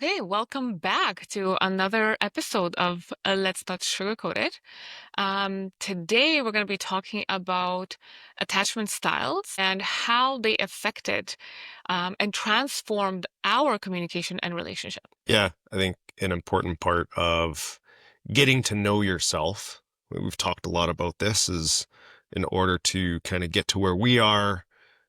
Okay, welcome back to another episode of Let's Not Sugarcoat It. Today, we're going to be talking about attachment styles and how they affected and transformed our communication and relationship. Yeah, I think an important part of getting to know yourself, we've talked a lot about this, is in order to kind of get to where we are,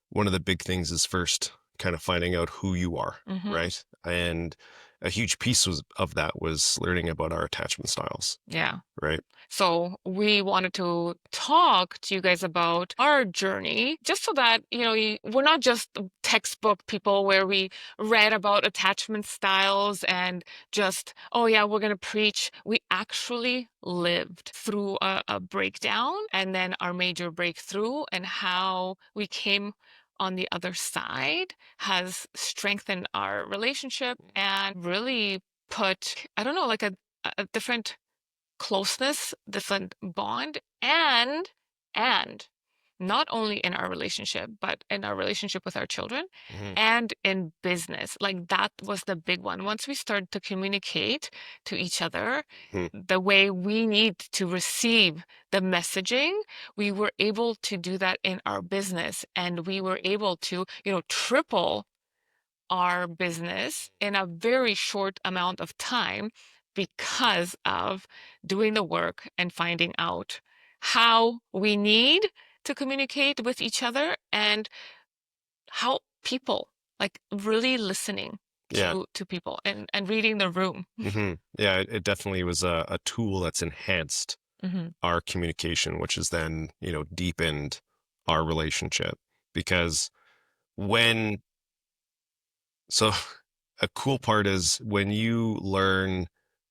one of the big things is first kind of finding out who you are, Hmm. right? And a huge piece of that was learning about our attachment styles, Yeah. right? So we wanted to talk to you guys about our journey, just so that, we're not just textbook people where we read about attachment styles and just, oh yeah, we're going to preach. We actually lived through a breakdown and then our major breakthrough, and how we came on the other side has strengthened our relationship and really put, I don't know, like a different closeness, different bond, and not only in our relationship, but in our relationship with our children Hmm. and in business. Like that was the big one. Once we started to communicate to each other Hmm. the way we need to receive the messaging, we were able to do that in our business, and we were able to, triple our business in a very short amount of time because of doing the work and finding out how we need to communicate with each other and how people, like, really listening Yeah. to people and reading the room. Yeah, it definitely was a tool that's enhanced Hmm. our communication, which has then, deepened our relationship. Because when, so a cool part is when you learn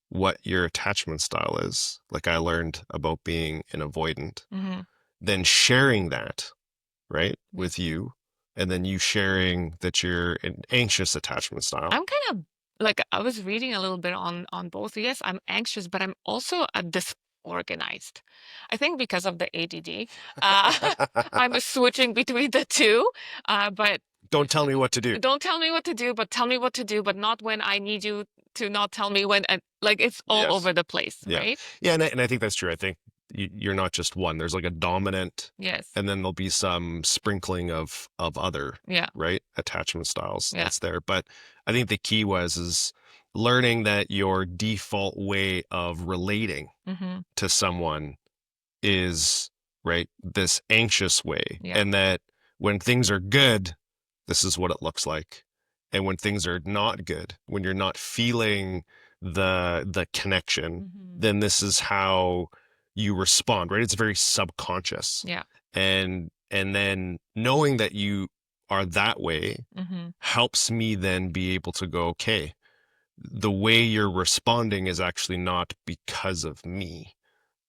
what your attachment style is, like I learned about being an avoidant, Hmm. then sharing that, right, Yeah. with you, and then you sharing that you're an anxious attachment style. I'm kind of like, I was reading a little bit on both. Yes, I'm anxious, but I'm also a disorganized. I think because of the ADD, I'm switching between the two. But Don't tell me what to do. don't tell me what to do, but tell me what to do, but not when I need you to not tell me when. And like it's all Yes. over the place, Yeah. right? Yeah. And I think that's true. I think you're not just one. There's like a dominant, Yes. and then there'll be some sprinkling of other, Yeah. right, attachment styles Yeah. that's there. But I think the key is learning that your default way of relating Hmm. to someone is, right, this anxious way, Yeah. and that when things are good, this is what it looks like. And when things are not good, when you're not feeling the connection, Hmm. then this is how you respond, right? It's very subconscious. Yeah. And then knowing that you are that way Hmm. helps me then be able to go, okay, the way you're responding is actually not because of me,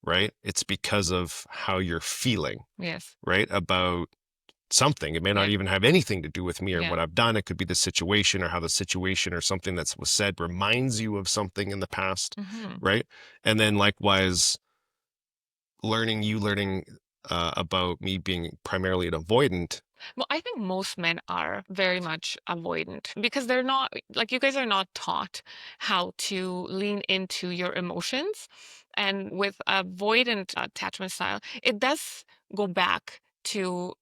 right? It's because of how you're feeling, Yes. right? About something. It may not Yeah. even have anything to do with me or Yeah. what I've done. It could be the situation, or how the situation or something that was said reminds you of something in the past, Hmm. right? And then likewise, learning about me being primarily an avoidant. Well, I think most men are very much avoidant because they're not, like, you guys are not taught how to lean into your emotions. And with avoidant attachment style, it does go back to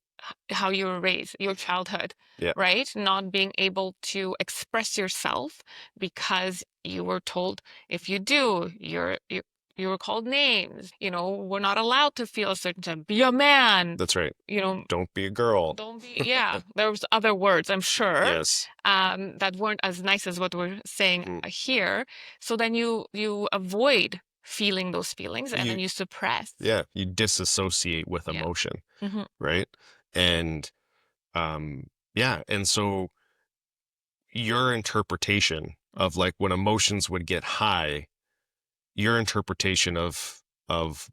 how you were raised, your childhood, Yeah, right? Not being able to express yourself because you were told if you do, you were called names. We're not allowed to feel a certain time. Be a man, that's right. you know, Don't be a girl. don't be, yeah, there was other words, I'm sure, Yes. that weren't as nice as what we're saying Mm. here. So then you avoid feeling those feelings and then You, you suppress. yeah, you disassociate with Yeah. emotion, Hmm. right? And yeah, and so your interpretation of, like, when emotions would get high, your interpretation of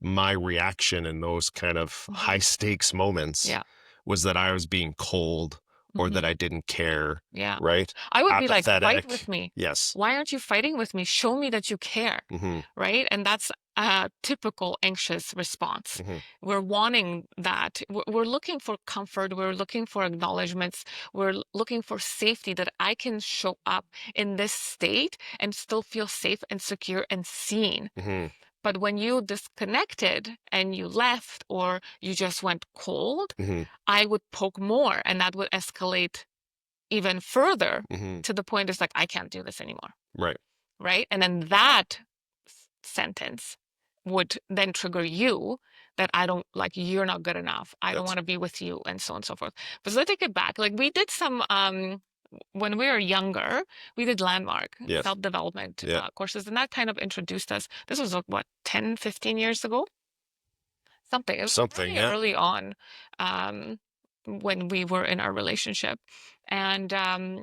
my reaction in those kind of high Hmm. stakes moments Yeah. was that I was being cold, or that Hmm. I didn't care, Yeah. right? I would be like, fight with Apathetic. me. Yes. Why aren't you fighting with me? Show me that you care, Hmm. right? And that's a typical anxious response. Hmm. We're wanting that. We're looking for comfort. We're looking for acknowledgments. We're looking for safety, that I can show up in this state and still feel safe and secure and seen. Hmm. But when you disconnected and you left or you just went cold, Hmm. I would poke more, and that would escalate even further Hmm. to the point it's like, I can't do this anymore. Right. Right. And then that sentence would then trigger you, that I don't like, you're not good enough. I don't Yes. want to be with you, and so on and so forth. But so let's take it back. Like, we did some when we were younger, we did landmark Yes. self-development Yeah. courses, and that kind of introduced us. This was what, 10, 15 years ago? Something. It was Something. really Yeah. early on, um, when we were in our relationship. And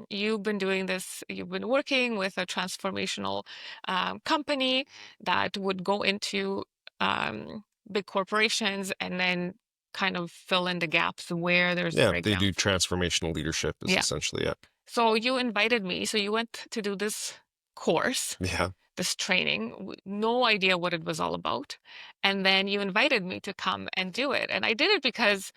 you've been doing this, you've been working with a transformational company that would go into big corporations and then kind of fill in the gaps where there's Yeah. They do breakdowns. transformational leadership is Yeah. essentially it. So you invited me. So you went to do this course, Yeah. this training, no idea what it was all about. And then you invited me to come and do it. And I did it because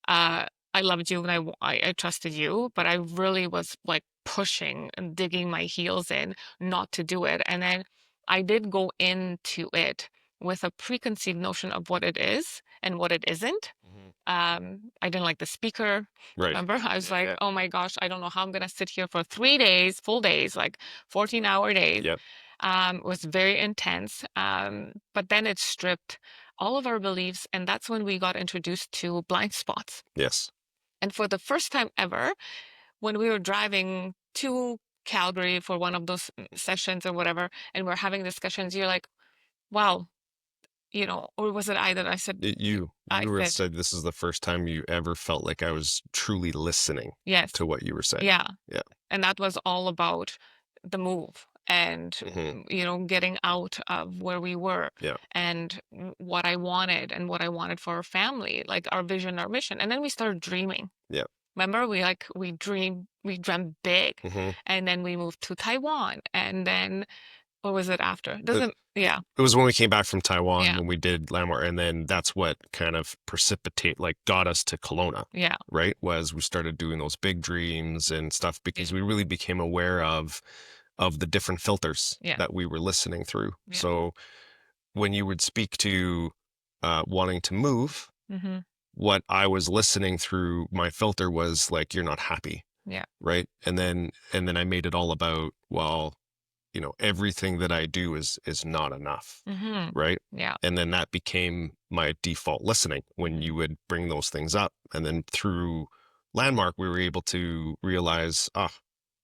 uh, I loved you, and I trusted you, but I really was like pushing and digging my heels in not to do it. And then I did go into it with a preconceived notion of what it is and what it isn't. Hmm. I didn't like the speaker. Right. Remember, I was Yeah. like, Yeah. oh my gosh, I don't know how I'm gonna sit here for 3 days, full days, like 14-hour days. Yep. It was very intense. But then it stripped all of our beliefs, and that's when we got introduced to blind spots. Yes. And for the first time ever, when we were driving to Calgary for one of those sessions or whatever, and we're having discussions, you're like, wow, or was it I that I said, I You were said, said this is the first time you ever felt like I was truly listening yes, to what you were saying. yeah. Yeah. And that was all about the move and, Hmm. getting out of where we were, Yeah. and what I wanted and what I wanted for our family, like our vision, our mission. And then we started dreaming. Yeah. Remember, we dreamt big, Hmm. and then we moved to Taiwan, and then what was it after? It, Doesn't, yeah, it was when we came back from Taiwan yeah, when we did Landmark, and then that's what kind of like got us to Kelowna, yeah, right? Was we started doing those big dreams and stuff yeah, because we really became aware of the different filters yeah, that we were listening through. yeah. So when you would speak to wanting to move, Mm-hmm. what I was listening through my filter was like, you're not happy, Yeah. right? And then I made it all about, well, everything that I do is not enough, Mm-hmm. right? Yeah. And then that became my default listening when you would bring those things up. And then through Landmark, we were able to realize,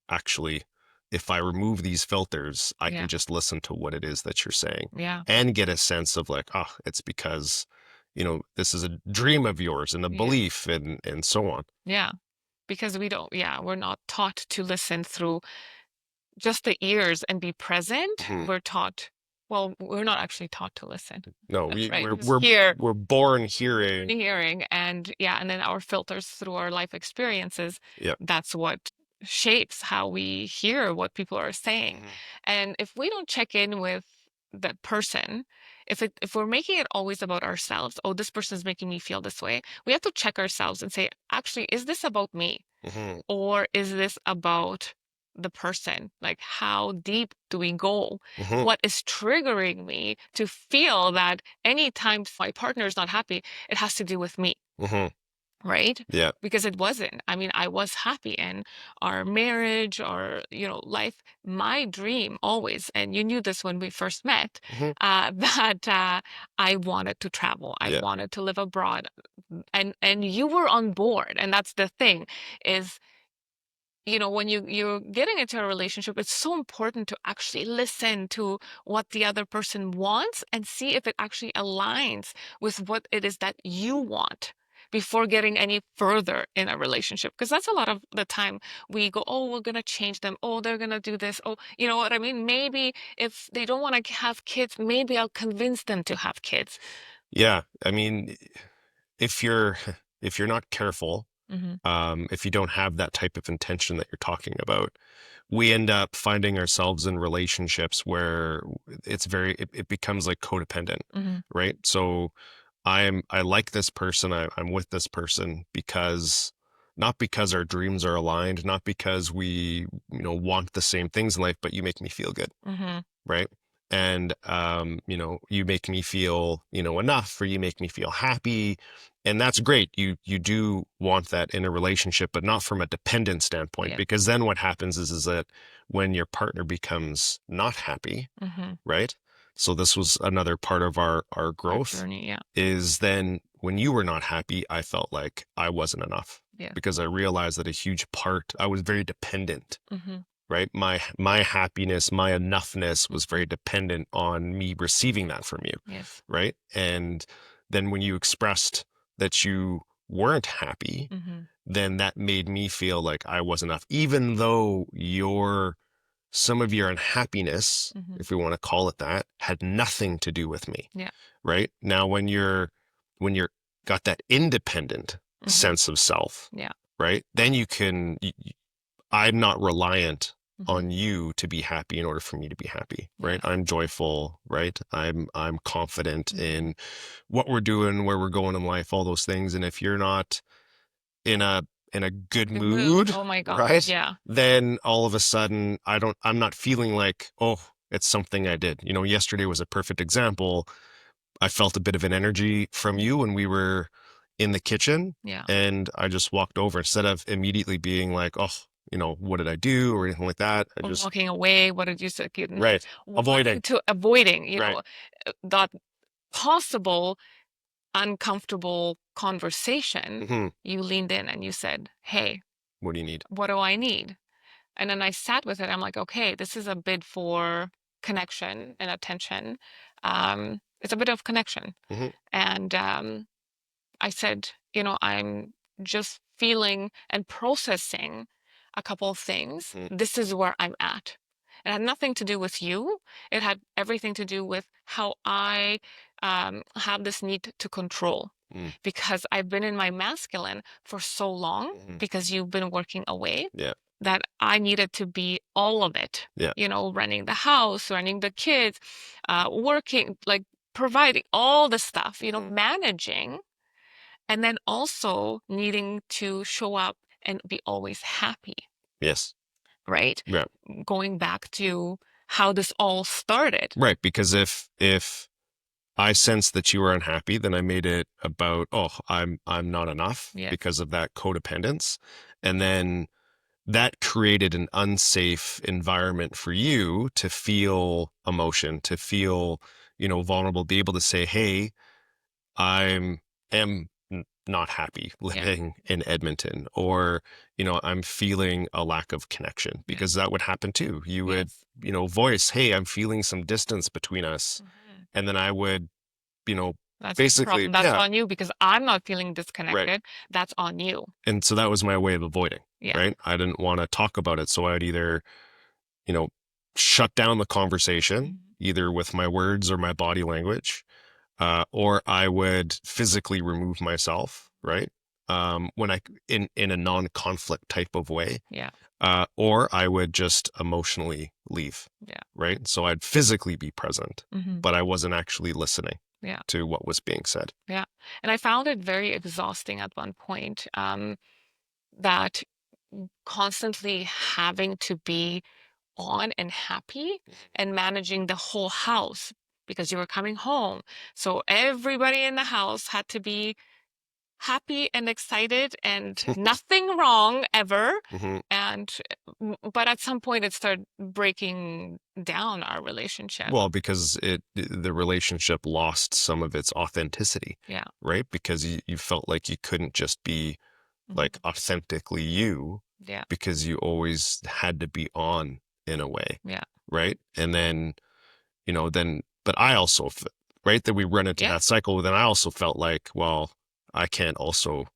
actually, if I remove these filters, I Yeah. can just listen to what it is that you're saying Yeah. and get a sense of like, it's because, this is a dream of yours and a Yeah. belief and so on. Yeah. Because we're not taught to listen through just the ears and be present. Mhm. We're not actually taught to listen, No, right? we're Just we're hear, we're born hearing. and yeah, and then our filters through our life experiences, Yeah. that's what shapes how we hear what people are saying. Mhm. And if we don't check in with that person, if we're making it always about ourselves, oh, this person is making me feel this way, we have to check ourselves and say, actually, is this about me? Mhm. Or is this about the person? Like, how deep do we go? Mhm. What is triggering me to feel that anytime my partner is not happy, it has to do with me, Mhm. right? Yeah. Because it wasn't. I mean, I was happy in our marriage or, life. My dream always, and you knew this when we first met, Mhm. that I wanted to travel. I Yeah. wanted to live abroad. And you were on board. And that's the thing is, when you're getting into a relationship, it's so important to actually listen to what the other person wants and see if it actually aligns with what it is that you want before getting any further in a relationship. Because that's a lot of the time we go, oh, we're going to change them. Oh, they're going to do this. Oh, you know what I mean? Maybe if they don't want to have kids, maybe I'll convince them to have kids. Yeah. I mean, if you're if you're not careful, Mhm. if you don't have that type of intention that you're talking about, we end up finding ourselves in relationships where it becomes like codependent, Mhm. right? So I like this person, I'm with this person because not because our dreams are aligned, not because we, want the same things in life, but you make me feel good, Mhm. right? And you make me feel, enough, or you make me feel happy. And that's great. You do want that in a relationship, but not from a dependent standpoint, Yes. because then what happens is that when your partner becomes not happy, Mhm. right? So this was another part of our Our growth, journey, yeah. is then when you were not happy, I felt like I wasn't enough, Yes. because I realized that a huge part, I was very dependent, Mhm. right? My happiness, my enoughness was Mhm. very dependent on me receiving that from you, Yes. right? And then when you expressed that you weren't happy, Mhm. then that made me feel like I was enough, even though some of your unhappiness, Mhm. if we want to call it that, had nothing to do with me, Yeah. right? Now, when you're got that independent Mhm. sense of self, Yeah. right? Then I'm not reliant Mhm. on you to be happy in order for me to be happy, right? Yes. I'm joyful, right? I'm confident Mhm. in what we're doing, where we're going in life, all those things. And if you're not in a good Good mood. mood, Oh my God. right? Yeah. Then all of a sudden I'm not feeling like, oh, it's something I did. Yesterday was a perfect example. I felt a bit of an energy from Mhm. you when we were in the kitchen, Yeah. and I just walked over instead of immediately being like, oh, what did I do or anything like that. I Or just, walking away. What did you say? right. Wanting Avoiding. to avoiding, Right. that possible uncomfortable conversation. Hmm. You leaned in and you said, "Hey, What do you need? what do I need?" And then I sat with it. I'm like, okay, this is a bid for connection and attention. It's a bit of connection. Hmm. And I said, I'm just feeling and processing a couple of things. Hmm. This is where I'm at. It had nothing to do with you. It had everything to do with how I have this need to control. Hmm. Because I've been in my masculine for so long, Hmm. because you've been working away, Yeah. that I needed to be all of it, Yeah. running the house, running the kids, working, like providing all the stuff, Hmm. managing, and then also needing to show up and be always happy, Yes. right? Yeah. Going back to how this all started. Right. Because if I sensed that you were unhappy, then I made it about, oh, I'm not enough Yes. because of that codependence. And then that created an unsafe environment for you to feel emotion, to feel, vulnerable, be able to say, hey, I'm am not happy Yeah. living in Edmonton, or, I'm feeling a lack of connection, Yes. because that would happen too. You would, Yes. voice, hey, I'm feeling some distance between us. Mhm. And then I would, you know, That's your basically, problem. That's yeah, on you because I'm not feeling right. disconnected. That's on you. And so that was my way of avoiding, Yeah. right? I didn't want to talk about it. So I'd either, you know, shut down the conversation, Mhm. either with my words or my body language, or I would physically remove myself, right? When in a non-conflict type of way, Yeah. or I would just emotionally leave, Yeah. right? So I'd physically be present, Hmm. but I wasn't actually listening Yeah. to what was being said. Yeah. And I found it very exhausting at one point, that constantly having to be on and happy and managing the whole house because you were coming home. So everybody in the house had to be happy and excited and nothing wrong ever. Hmm. And but at some point it started breaking down our relationship. Well, because the relationship lost some of its authenticity, Yeah. right? Because you felt like you couldn't just be like Mhm. authentically you, Yeah. because you always had to be on in a way, Yeah. right? And then, but I also, right, that we run into that Yes. cycle. Then I also felt like, well, I can't also,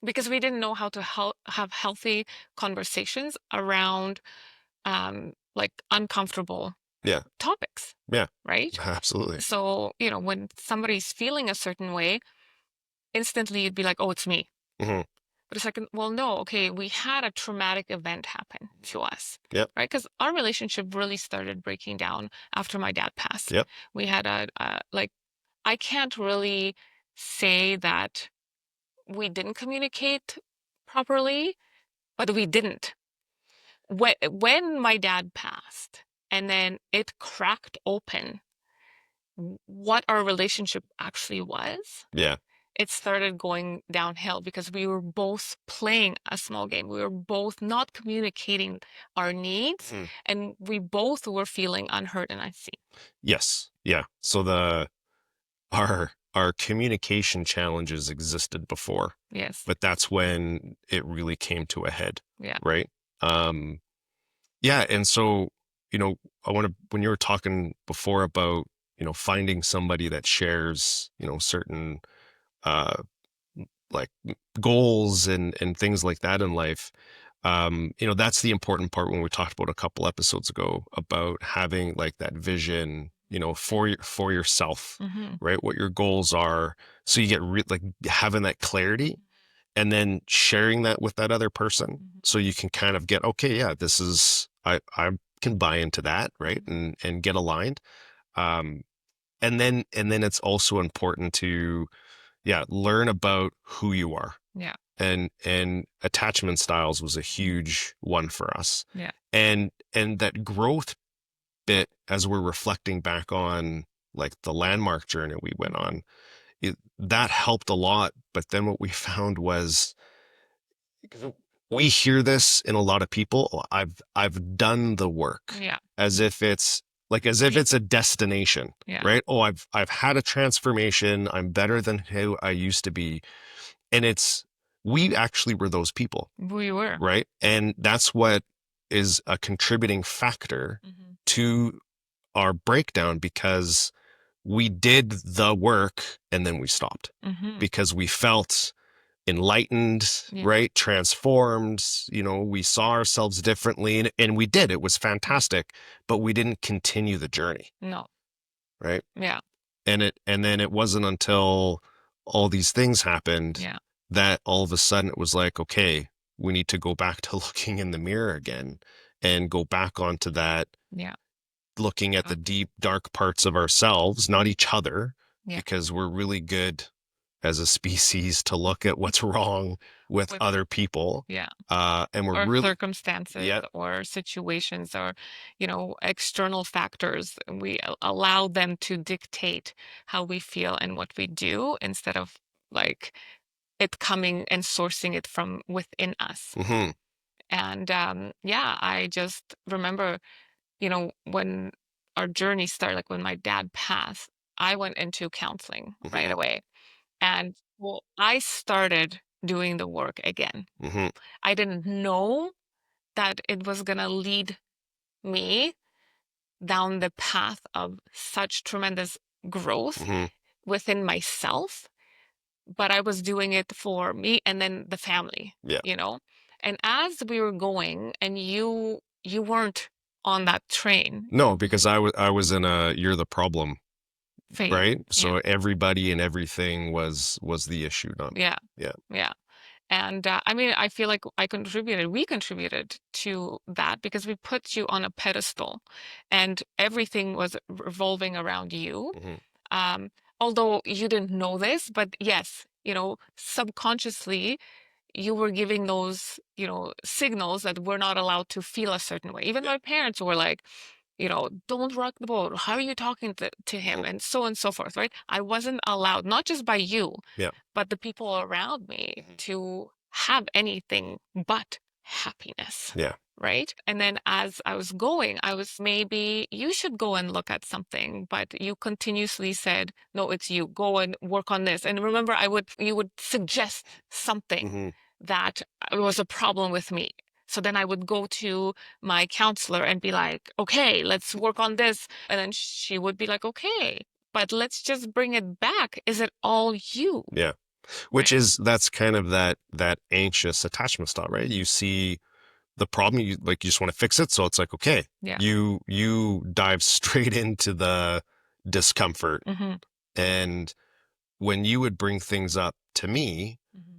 Because we didn't know how to have healthy conversations around like uncomfortable yeah, topics, yeah, right? absolutely. So, when somebody's feeling a certain way, instantly you'd be like, oh, it's me. Hmm. But it's like, well, no, okay, we had a traumatic event happen to us, Yep. right? Because our relationship really started breaking down after my dad passed. Yep. We had like, I can't really say that we didn't communicate properly, but we didn't. When my dad passed and then it cracked open what our relationship actually was, Yeah. it started going downhill because we were both playing a small game. We were both not communicating our needs, Mhm. and we both were feeling unheard and unseen. Yes. Yeah. So our communication challenges existed before, Yes. but that's when it really came to a head, Yeah. right? Um, yeah, and so, you know, I want to when you were talking before about, finding somebody that shares, certain uh like goals and things like that in life. That's the important part when we talked about a couple episodes ago about having like that vision, for yourself, Mm-hmm. right? What your goals are, so you get like having that clarity, and then sharing that with that other person, Mm-hmm. so you can kind of get, okay, yeah, this is I can buy into that, right? Mm-hmm. And get aligned. Um, and then it's also important to, yeah, learn about who you are. Yeah. And attachment styles was a huge one for us. Yeah. And that growth bit, as we're reflecting back on like the landmark journey we went Mm-hmm. on, that helped a lot. But then what we found was, because we hear this in a lot of people, "Oh, I've done the work," Yeah. as if it's as if it's a destination, Yeah. right? Oh, I've had a transformation. I'm better than who I used to be. And we actually were those people, We were. right? And that's what is a contributing factor Mm-hmm. to our breakdown, because we did the work and then we stopped Mm-hmm. because we felt enlightened, Yeah. right? Transformed, we saw ourselves differently, and we did. It was fantastic, but we didn't continue the journey, No. right? Yeah. And then it wasn't until all these things happened Yeah. that all of a sudden it was like, okay, we need to go back to looking in the mirror again, and go back onto that, Yeah. looking at the deep dark parts of ourselves, not each other, Yeah. because we're really good as a species to look at what's wrong with With other people. yeah. And we're Or really, circumstances yeah. or situations or, external factors. We allow them to dictate how we feel and what we do instead of like it coming and sourcing it from within us. Hmm. And yeah, I just remember, when our journey started, like when my dad passed, I went into counseling right Hmm. away. And well, I started doing the work again. Hmm. I didn't know that it was going to lead me down the path of such tremendous growth Hmm. within myself, but I was doing it for me and then the family, Yeah. you know? And as we were going and you weren't on that train No, because I was in a you're the problem, phase. right? Yeah. So everybody and everything was the issue, not me. Yeah. Yeah. Yeah. And I mean, I feel like we contributed to that because we put you on a pedestal and everything was revolving around you. Hmm. Um, Although you didn't know this, but yes, subconsciously you were giving those, signals that we're not allowed to feel a certain way. Even Yeah. my parents were like, don't rock the boat. How are you talking to him? Mhm. And so forth, right? I wasn't allowed, not just by you, Yeah. but the people around me Mhm. to have anything but happiness. Yeah. Right. And then as I was going, I was maybe you should go and look at something, but you continuously said, no, it's you. Go and work on this. And remember, you would suggest something Hmm. that was a problem with me. So then I would go to my counselor and be like, okay, let's work on this. And then she would be like, okay, but let's just bring it back. Is it all you? Yeah. Right. That's kind of that anxious attachment style, right? You see the problem, you just want to fix it. So it's like, okay, Yeah. you dive straight into the discomfort. Hmm. And when you would bring things up to me, Hmm.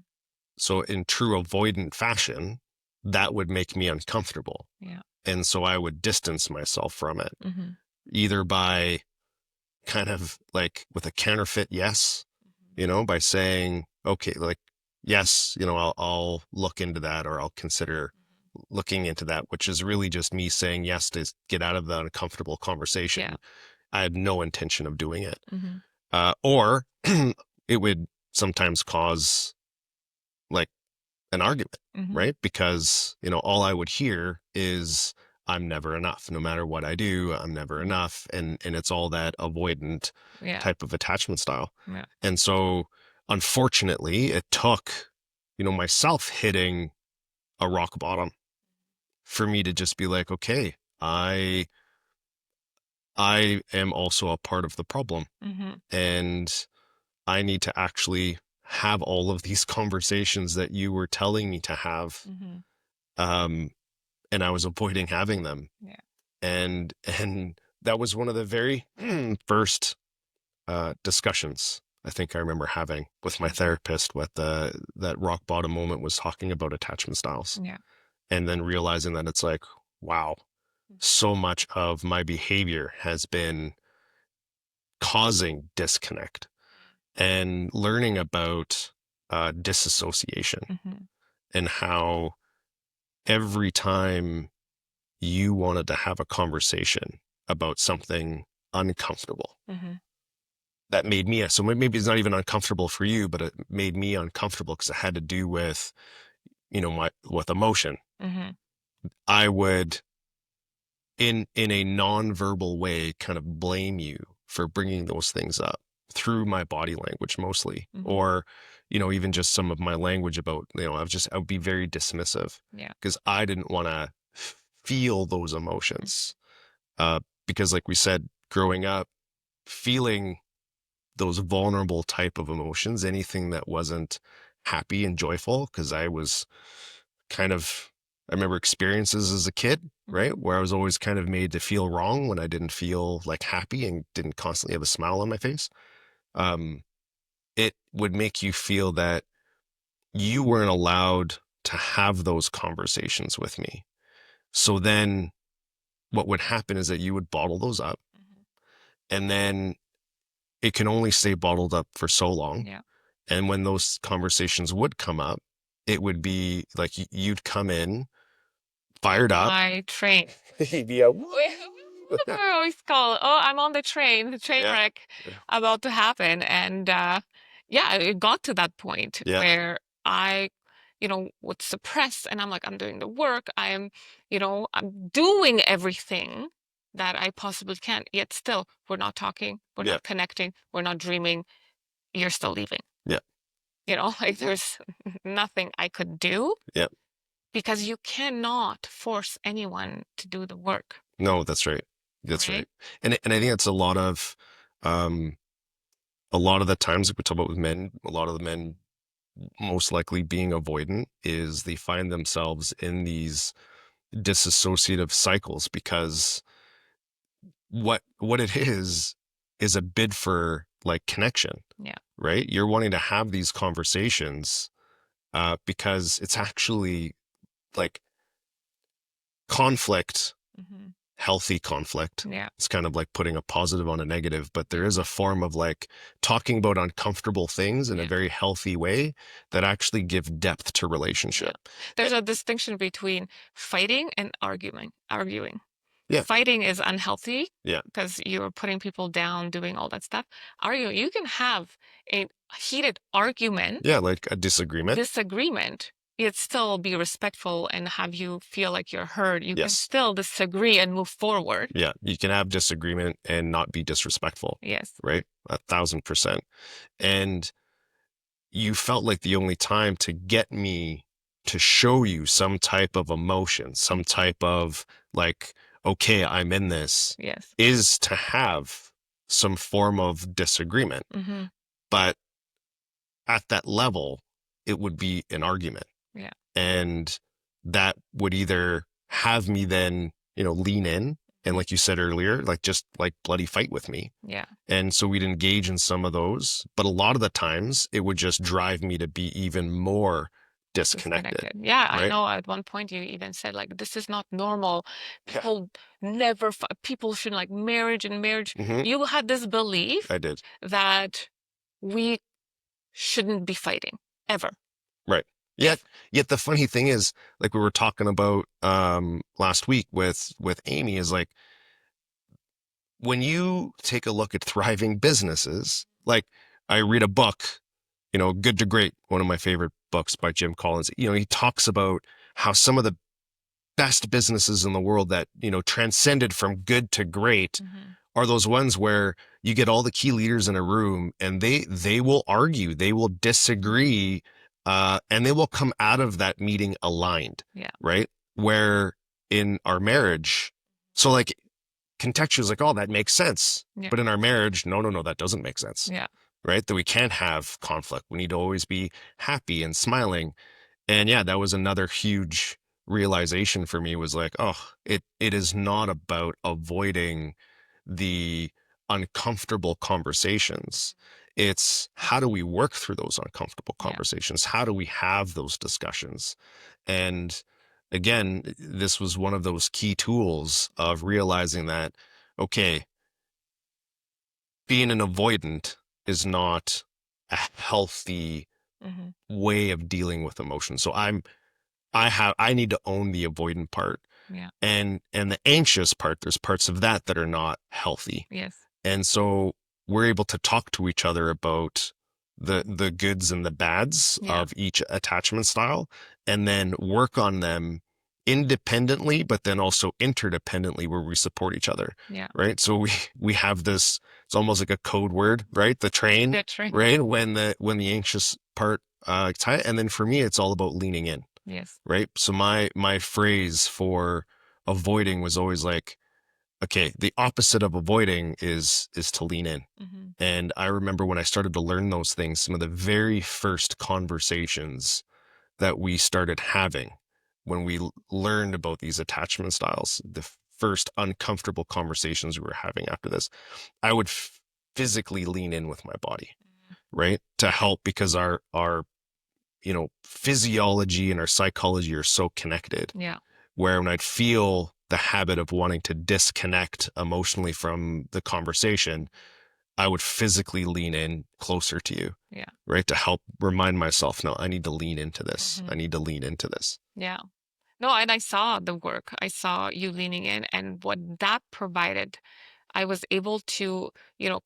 So in true avoidant fashion, that would make me uncomfortable. Yeah. And so I would distance myself from it, Mm-hmm. either by kind of like with a counterfeit yes, by saying, okay, like, yes, I'll look into that, or I'll consider looking into that, which is really just me saying yes to get out of the uncomfortable Yeah. conversation. I had no intention of doing it. Mm-hmm. Or it would sometimes cause like an argument, Mm-hmm. right? Because, all I would hear is I'm never enough. No matter what I do, I'm never Mm-hmm. enough. And it's all that avoidant Yeah. type of attachment style. Yeah. And so unfortunately, it took, myself hitting a rock bottom for me to just be like, okay, I am also a part of the problem, Mm-hmm. and I need to actually have all of these conversations that you were telling me to have. Mm-hmm. Um, and I was avoiding having them. Yeah. And that was one of the very first discussions I think I remember having with my therapist. What that rock bottom moment was talking about attachment styles, Yeah. and then realizing that it's like, wow, so much of my behavior has been causing disconnect, and learning about disassociation, Mm-hmm. and how every time you wanted to have a conversation about something uncomfortable Mm-hmm. that made me, so maybe it's not even uncomfortable for you, but it made me uncomfortable because it had to do with, with emotion. Mm-hmm. I would, in a non-verbal way, kind of blame you for bringing those things up through my body language mostly, Mm-hmm. or, even just some of my language about, I would be very dismissive Yeah. because I didn't want to feel those emotions. Uh, because like we said, growing up, feeling those vulnerable type of emotions, anything that wasn't happy and joyful, because I remember experiences as a kid, right, Mm-hmm. where I was always kind of made to feel wrong when I didn't feel like happy and didn't constantly have a smile on my face. Um, it would make you feel that you weren't allowed to have those conversations with me. So then what would happen is that you would bottle those up, Mm-hmm. and then it can only stay bottled up for so long. Yeah. And when those conversations would come up, it would be like you'd come in fired up. My train. Yeah. I always call, oh, I'm on the train Yeah. wreck about to happen. And yeah, it got to that point Yeah. where I, would suppress and I'm like, I'm doing the work. I'm doing everything that I possibly can. Yet still, we're not talking, we're Yeah. not connecting, we're not dreaming. You're still leaving. Yeah. Like there's nothing I could do Yeah. because you cannot force anyone to do the work, No, that's right. That's right? right. And I think that's um a lot of the times like we talk about with men, a lot of the men most likely being avoidant is they find themselves in these disassociative cycles because what it is a bid for like connection, Yeah. right? You're wanting to have these conversations because it's actually like conflict, Hmm. healthy conflict. Yeah. It's kind of like putting a positive on a negative, but there is a form of like talking about uncomfortable things in a Yeah. very healthy way that actually give depth to Yeah. relationship. Eh, There's a distinction between fighting and arguing. Yeah, Fighting is unhealthy yeah, because you're putting people down, doing all that stuff. Arguing, you can have a heated argument, yeah, like a disagreement. disagreement, yet still be respectful and have you feel like you're heard. You can Yes, still disagree and move forward. yeah, you can have disagreement and not be disrespectful, Yes. right? 1,000%. And you felt like the only time to get me to show you some type of emotion, some type of like, okay, I'm in this, Yes. is to have some form of disagreement. Hmm. But at that level, it would be an argument. Yeah. And that would either have me then, lean in and, like you said earlier, like just like bloody fight with me. Yeah. And so we'd engage in some of those. But a lot of the times it would just drive me to be even more disconnected, disconnected. Yeah, I right? know at one point you even said like this is not normal. Yeah. People never people should like marriage. Hmm. You had this belief I did. that we shouldn't be fighting ever. Right. Yet, If yet the funny thing is, like we were talking about last week with Amy, is like when you take a look at thriving businesses, like I read a book, Good to Great, one of my favorite books by Jim Collins. He talks about how some of the best businesses in the world that, transcended from good to great Mhm. are those ones where you get all the key leaders in a room and they will argue, they will disagree, and they will come out of that meeting aligned, Yeah, right? Where in our marriage, so like contextually, is like, oh, that makes sense. yeah, But in our marriage, no, no, no, that doesn't make sense, yeah. right? That we can't have conflict. We need to always be happy and smiling. And yeah, that was another huge realization for me, was like, oh, it is not about avoiding the uncomfortable conversations. It's how do we work through those uncomfortable Yeah. conversations? How do we have those discussions? And again, this was one of those key tools of realizing that, okay, being an avoidant is not a healthy Hmm. way of dealing with emotion. So I need to own the avoidant part, Yeah. and the anxious part. There's parts of that are not healthy. Yes. And so we're able to talk to each other about the goods and the bads Yeah. of each attachment style, and then work on them independently, but then also interdependently, where we support each other. Yeah. Right. So we have this, it's almost like a code word, right? The train, That's right. right? When the anxious part, and then for me, it's all about leaning in, Yes. right? So my phrase for avoiding was always like, okay, the opposite of avoiding is to lean in. Hmm. And I remember when I started to learn those things, some of the very first conversations that we started having when we learned about these attachment styles, the first uncomfortable conversations we were having after this, I would physically lean in with my body, right? To help, because our physiology and our psychology are so connected, Yeah. where when I'd feel the habit of wanting to disconnect emotionally from the conversation, I would physically lean in closer to you, Yeah. right? To help remind myself, no, I need to lean into this. I Hmm. need to lean into this. Yeah. No, and I saw the work. I saw you leaning in, and what that provided. I was able to,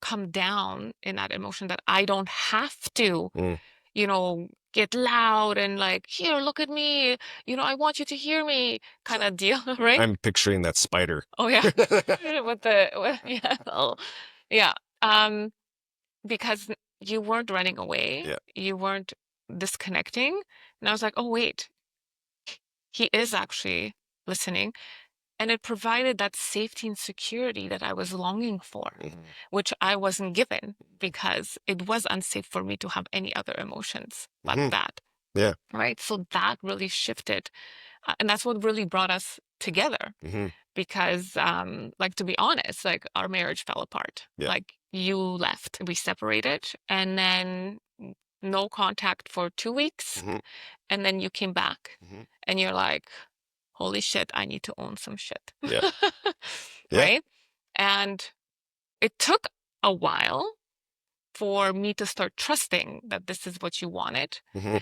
come down in that emotion that I don't have to, Mm. get loud and like, here, look at me, I want you to hear me kind of deal, right? I'm picturing that spider. Oh yeah. Yeah. Oh, yeah. Um, because you weren't running away, Yeah. you weren't disconnecting. And I was like, oh wait, he is actually listening. And it provided that safety and security that I was longing for, Mhm. which I wasn't given because it was unsafe for me to have any other emotions but Mhm. that, Yeah. right? So that really shifted. And that's what really brought us together Hmm. because, like, to be honest, like, our marriage fell apart. Yeah. Like, you left, we separated, and then no contact for 2 weeks. Hmm. And then you came back Hmm. and you're like, holy shit, I need to own some shit. Yeah. Yeah. Right? And it took a while for me to start trusting that this is what you wanted, Hmm.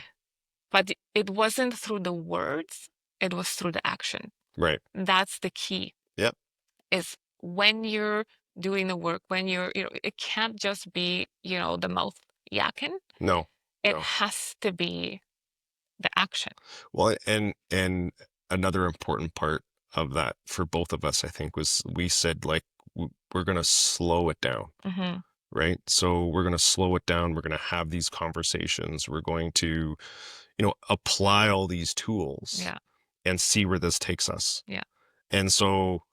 but it wasn't through the words, it was through the action. Right. That's the key, Yep. is when you're doing the work, when it can't just be, the mouth yakking. No. It No. has to be the action. Well, and another important part of that for both of us, I think, was we said, like, we're going to slow it down, Hmm. right? So we're going to slow it down. We're going to have these conversations. We're going to, apply all these tools Yeah. and see where this takes us. Yeah. And so,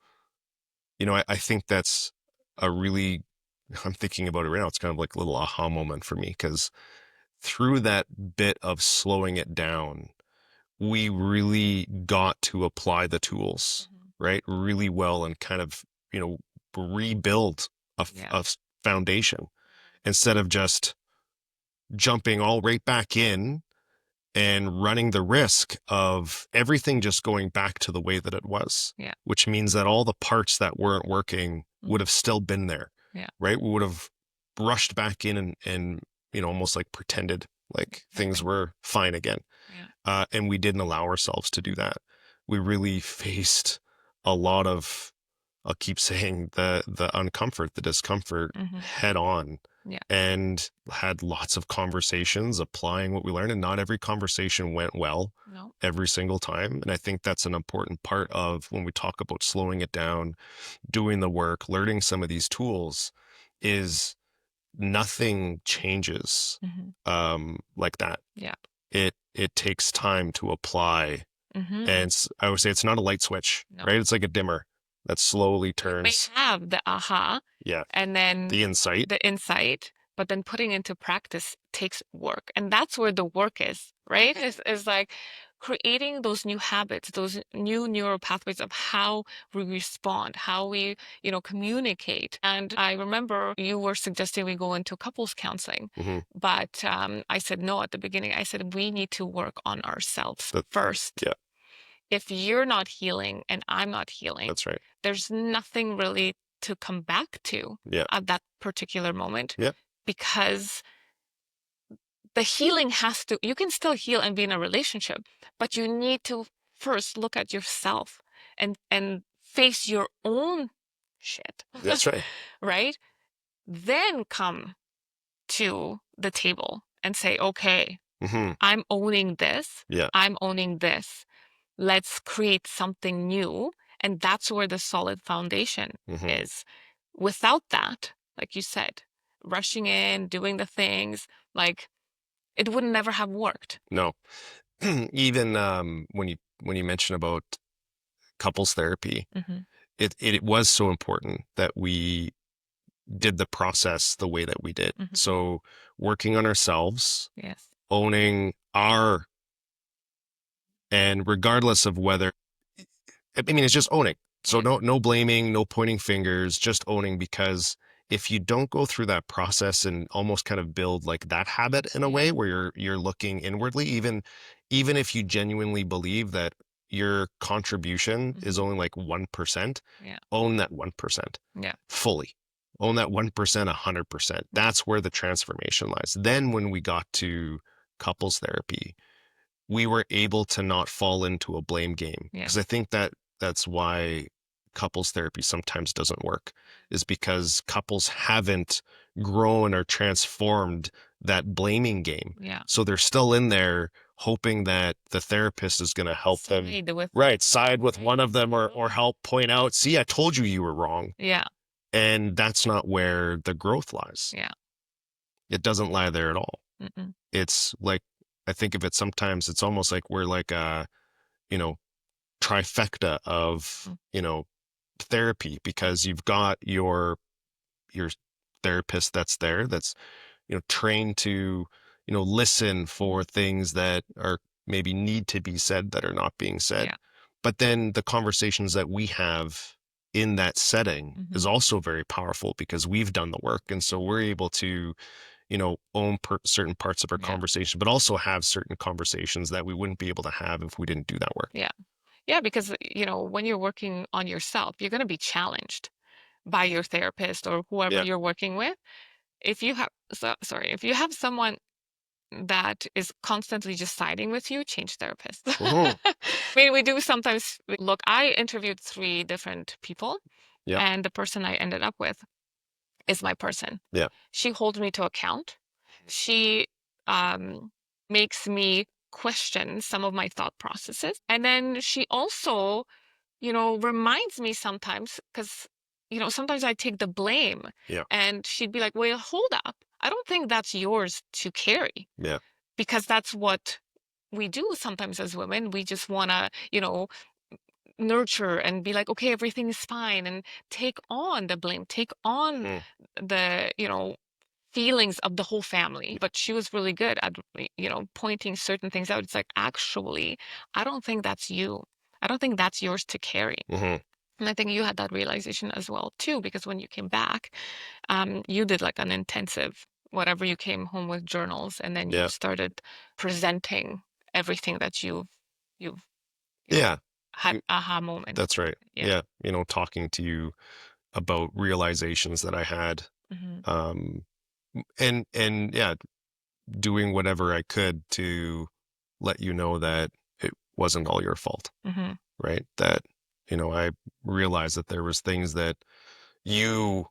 I think that's a really, I'm thinking about it right now. It's kind of like a little aha moment for me, because through that bit of slowing it down, we really got to apply the tools, Hmm. right? Really well, and kind of, rebuild Yeah. a foundation, instead of just jumping all right back in and running the risk of everything just going back to the way that it was, Yeah. which means that all the parts that weren't working would Mhm. have still been there, Yeah. right? We would have rushed back in and almost like pretended like things Exactly. were fine again. Yeah. And we didn't allow ourselves to do that. We really faced a lot of, I'll keep saying, the uncomfort, the discomfort Mhm. head on, Yeah. and had lots of conversations applying what we learned. And not every conversation went well No. every single time. And I think that's an important part of when we talk about slowing it down, doing the work, learning some of these tools, is nothing changes Mhm. like that. Yeah. It takes time to apply, and Mhm. I would say it's not a light switch, No. right? It's like a dimmer that slowly You may turns. have the aha Yeah, and then the insight. the insight, but then putting into practice takes work. And that's where the work is, right? Is like creating those new habits, those new neural pathways of how we respond, how we, communicate. And I remember you were suggesting we go into couples counseling, Hmm. but I said no at the beginning. I said we need to work on ourselves That, first. yeah, If you're not healing and I'm not healing, that's right. there's nothing really to come back to Yeah, at that particular moment, yeah. because the healing has to, you can still heal and be in a relationship, but you need to first look at yourself and face your own shit, That's right. right? Then come to the table and say, okay, Hmm. I'm owning this. Yeah. I'm owning this. Let's create something new. And that's where the solid foundation Hmm. is. Without that, like you said, rushing in, doing the things, like it would never have worked. No. Even when you mention about couples therapy, Hmm. it was so important that we did the process the way that we did. Hmm. So working on ourselves, Yes. owning our, and regardless of whether, I mean, it's just owning. So Yes. no blaming, no pointing fingers, just owning. Because if you don't go through that process and almost kind of build like that habit in a Yeah. way where you're looking inwardly, even if you genuinely believe that your contribution is Hmm. only like 1%, Yeah. own that 1% Yeah. fully. Own that 1%, 100%. That's where the transformation lies. Then when we got to couples therapy, we were able to not fall into a blame game, because I Yes. think that that's why couples therapy sometimes doesn't work, is because couples haven't grown or transformed that blaming game. Yeah. So they're still in there hoping that the therapist is going to help them, Side with, right, side with right? one of them, or help point out, see, I told you were wrong. Yeah. And that's not where the growth lies. Yeah. It doesn't lie there at all. Mm-mm. It's like, I think of it sometimes, it's almost like we're like a, you know, trifecta of, Mm. therapy, because you've got your therapist that's there, that's, trained to, listen for Mhm. things that are maybe need to be said that are not being said. Yeah. But then the conversations that we have in that setting is Hmm. also very powerful, because we've done the work. And so we're able to, own certain parts of our Yeah. conversation, but also have certain conversations that we wouldn't be able to have if we didn't do that work. Yeah. Yeah. Because, when you're working on yourself, you're going to be challenged by your therapist or whoever Yeah. you're working with. If you have, sorry, if you have someone that is constantly just siding with you, change therapists. Hmm. I mean, we do sometimes look, I interviewed three different people, Yeah. and the person I ended up with is my person. Yeah. She holds me to account. She um, makes me question some of my thought processes. And then she also, reminds me sometimes, because, sometimes I take the blame, Yeah. and she'd be like, well, hold up. I don't think that's yours to carry, Yeah. because that's what we do sometimes as women. We just want to, nurture and be like, okay, everything is fine, and take on the blame, take on Hmm. the, feelings of the whole family. But she was really good at, pointing certain things out. It's like, actually, I don't think that's you. I don't think that's yours to carry. Hmm. And I think you had that realization as well too, because when you came back, you did like an intensive, whatever, you came home with journals, and then you Yeah. started presenting. everything that you've Yeah, had mm, aha moments. that's right. Yeah. Yeah, talking to you about realizations that I had, Hmm. um, and yeah, doing whatever I could to let you know that it wasn't all your fault, Hmm. right? That, I realized that there was things that you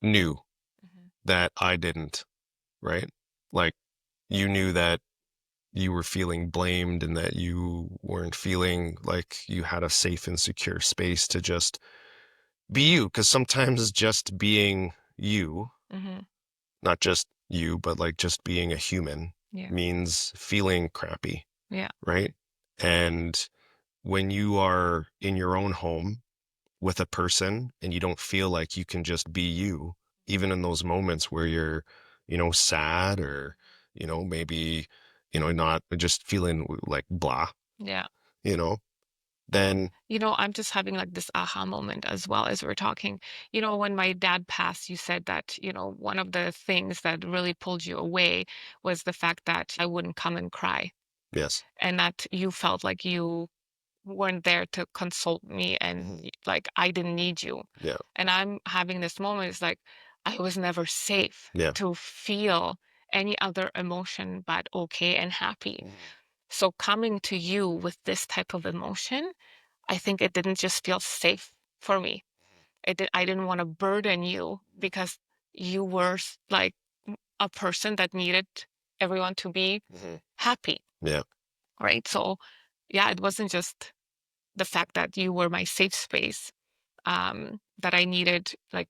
knew Hmm. that I didn't, right? Like you knew that you were feeling blamed and that you weren't feeling like you had a safe and secure space to just be you. Because sometimes just being you, Hmm. not just you, but like just being a human Yeah. means feeling crappy, Yeah. right? And when you are in your own home with a person and you don't feel like you can just be you, even in those moments where you're, sad or, maybe, not just feeling like blah, Yeah. you know, then I'm just having like this aha moment as well as we're talking. When my dad passed, you said that, one of the things that really pulled you away was the fact that I wouldn't come and cry, yes. and that you felt like you weren't there to console me, and Mhm. like I didn't need you. Yeah. And I'm having this moment, it's like I was never safe Yeah. to feel any other emotion but okay and happy. Mhm. So coming to you with this type of emotion, I think it didn't just feel safe for me. I didn't want to burden you because you were like a person that needed everyone to be Mhm. happy, Yeah. right? So yeah, it wasn't just the fact that you were my safe space, that I needed. Like,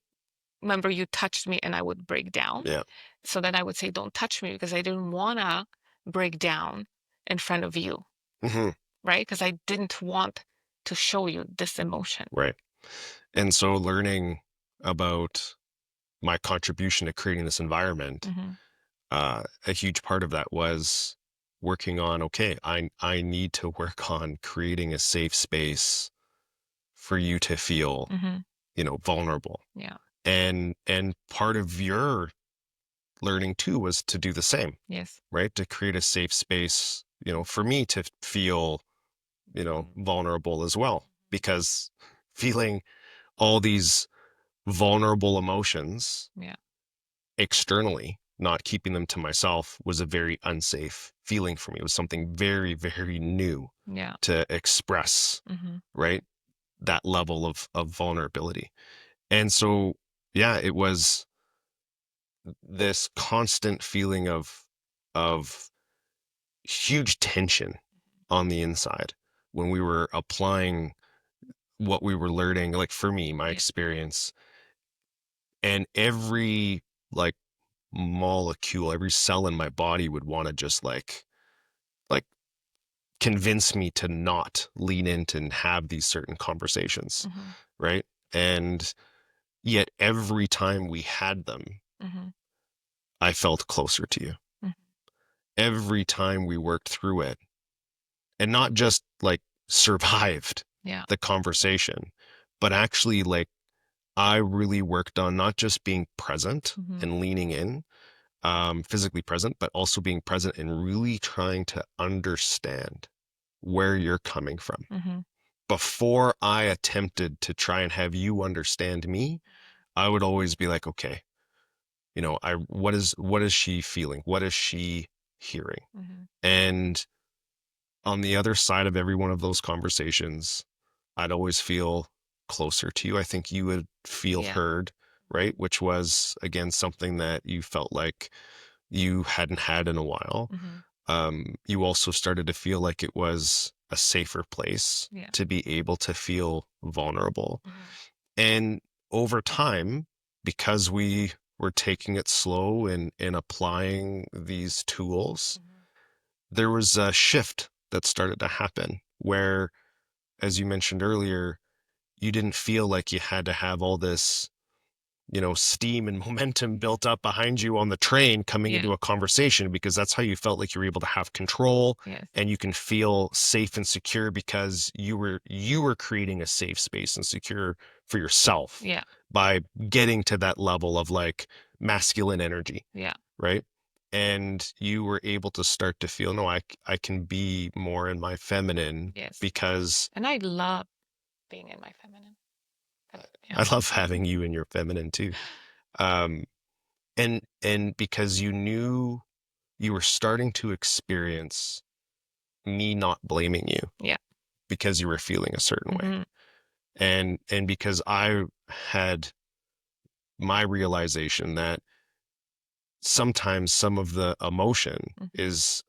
remember you touched me and I would break down. Yeah. So then I would say, don't touch me because I didn't want to break down in front of you, Hmm. right? Because I didn't want to show you this emotion. Right. And so learning about my contribution to creating this environment, Hmm. a huge part of that was working on, okay, I need to work on creating a safe space for you to feel, Hmm. vulnerable. Yeah. And part of your learning too was to do the same, Yes. right? To create a safe space, for me to feel, vulnerable as well. Because feeling all these vulnerable emotions Yeah. externally, not keeping them to myself, was a very unsafe feeling for me. It was something very, very new Yeah. to express, Hmm. right? That level of vulnerability. And so, yeah, it was this constant feeling of huge tension on the inside when we were applying what we were learning. Like for me, my Yeah. experience, and every like molecule, every cell in my body would want to just like convince me to not lean into and have these certain conversations, Hmm. right? And yet every time we had them, Hmm. I felt closer to you. Hmm. Every time we worked through it, and not just like survived Yeah. the conversation, but actually like I really worked on not just being present Hmm. and leaning in, physically present, but also being present and really trying to understand where you're coming from. Hmm. Before I attempted to try and have you understand me, I would always be like, okay, what is she feeling? What is she hearing? Hmm. And on the other side of every one of those conversations, I'd always feel closer to you. I think you would feel Yeah. heard, right? Which was again something that you felt like you hadn't had in a while. Hmm. You also started to feel like it was a safer place Yeah. to be able to feel vulnerable. Hmm. And over time, because we were taking it slow and applying these tools, Hmm. there was a shift that started to happen where, as you mentioned earlier, you didn't feel like you had to have all this, steam and momentum built up behind you on the train coming Yeah. into a conversation, because that's how you felt like you were able to have control Yes. and you can feel safe and secure because you were creating a safe space and secure for yourself Yeah. by getting to that level of like masculine energy, Yeah. right? and you were able to start to feel, no, I can be more in my feminine Yes. because And I love being in my feminine. I Yeah. love having you in your feminine too. Um, and because you knew you were starting to experience me not blaming you Yeah. because you were feeling a certain way. Hmm. And because I had my realization that sometimes some of the emotion Hmm. is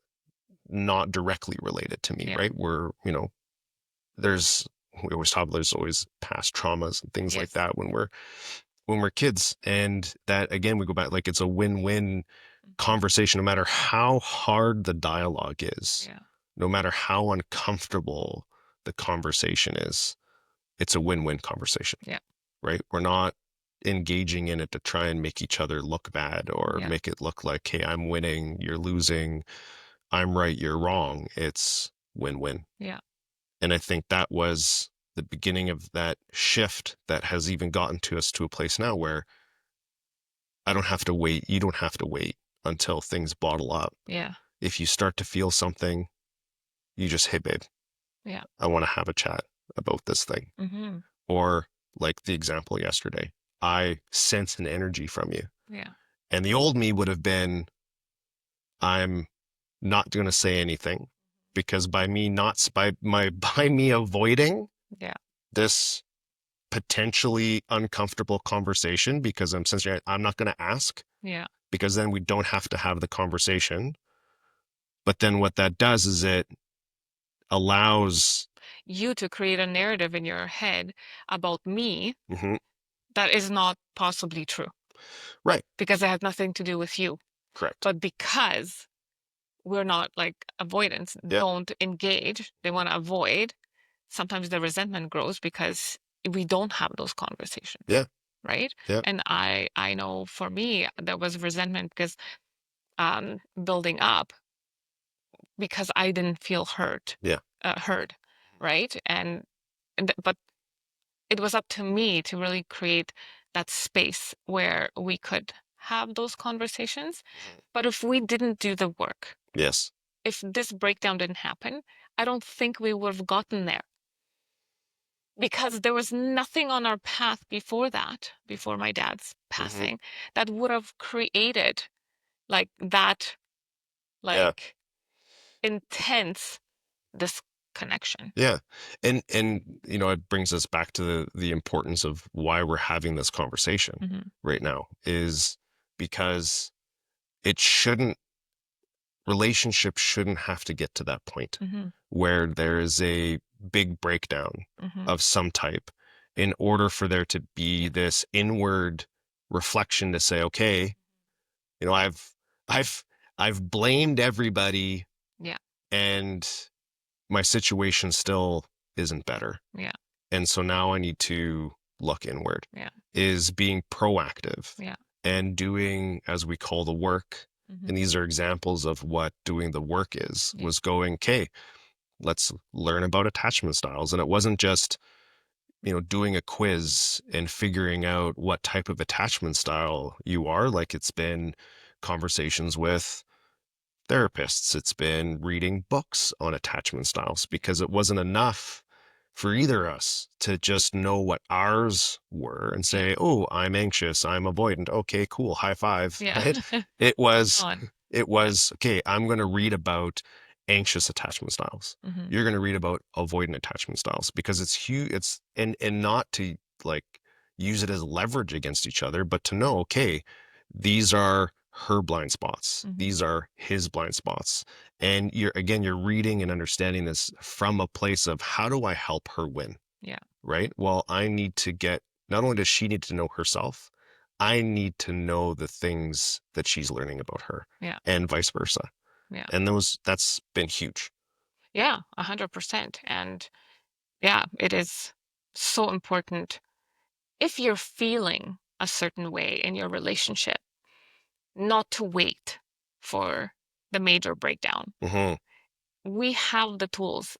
not directly related to me, Yeah. right? There's we always talk there's always past traumas and things like Yes. that when we're kids. And that again we go back, like it's a win-win Hmm. conversation, no matter how hard the dialogue is, Yeah. no matter how uncomfortable the conversation is, it's a win-win conversation, Yeah. right? We're not engaging in it to try and make each other look bad or Yeah. make it look like, hey, I'm winning, you're losing, I'm right, you're wrong. It's win-win. Yeah. And I think that was the beginning of that shift that has even gotten to us to a place now where I don't have to wait. You don't have to wait until things bottle up. Yeah. If you start to feel something, you just, hey, babe, Yeah. I want to have a chat about this thing. Hmm. Or like the example yesterday, I sense an energy from you. Yeah. And the old me would have been, I'm not going to say anything because by me not, by my, by me avoiding Yeah. this potentially uncomfortable conversation because I'm sensing I'm not going to ask Yeah. because then we don't have to have the conversation. But then what that does is it allows, You to create a narrative in your head about me mhm, that is not possibly true right, because it has nothing to do with you. correct. But because we're not like avoidance, Yeah, don't engage, they want to avoid, sometimes the resentment grows because we don't have those conversations, yeah, right? yeah, And I know for me there was resentment because building up because I didn't feel yeah, heard, right? But it was up to me to really create that space where we could have those conversations. mhm, But if we didn't do the work, yes, if this breakdown didn't happen, I don't think we would have gotten there because there was nothing on our path before that, before my dad's mhm, passing, that would have created like that, yeah, like intense disconnection. yeah. And it brings us back to the importance of why we're having this conversation Hmm. right now is because it shouldn't relationships shouldn't have to get to that point Hmm. where there is a big breakdown Hmm. of some type in order for there to be Yeah. this inward reflection to say, okay, you know, I've I've blamed everybody Yeah. and my situation still isn't better. Yeah. And so now I need to look inward, Yeah. is being proactive Yeah. and doing, as we call the work. Hmm. And these are examples of what doing the work is, Yeah. was going, okay, let's learn about attachment styles. And it wasn't just, doing a quiz and figuring out what type of attachment style you are. Like it's been conversations with therapists. It's been reading books on attachment styles because it wasn't enough for either of us to just know what ours were and Yeah. say, oh, I'm anxious, I'm avoidant. Okay, cool. High five, Yeah. right? It Right was, on. it Yeah. was, okay, I'm going to read about anxious attachment styles. Hmm. You're going to read about avoidant attachment styles because it's huge. And not to like use it as leverage against each other, but to know, okay, these are her blind spots. Hmm. These are his blind spots. And you're reading and understanding this from a place of how do I help her win? Yeah. Right? Well, I need to get, not only does she need to know herself, I need to know the things that she's learning about her Yeah. and vice versa. Yeah. And that's been huge. Yeah. 100%. And yeah, it is so important if you're feeling a certain way in your relationship, not to wait for the major breakdown. Hmm. We have the tools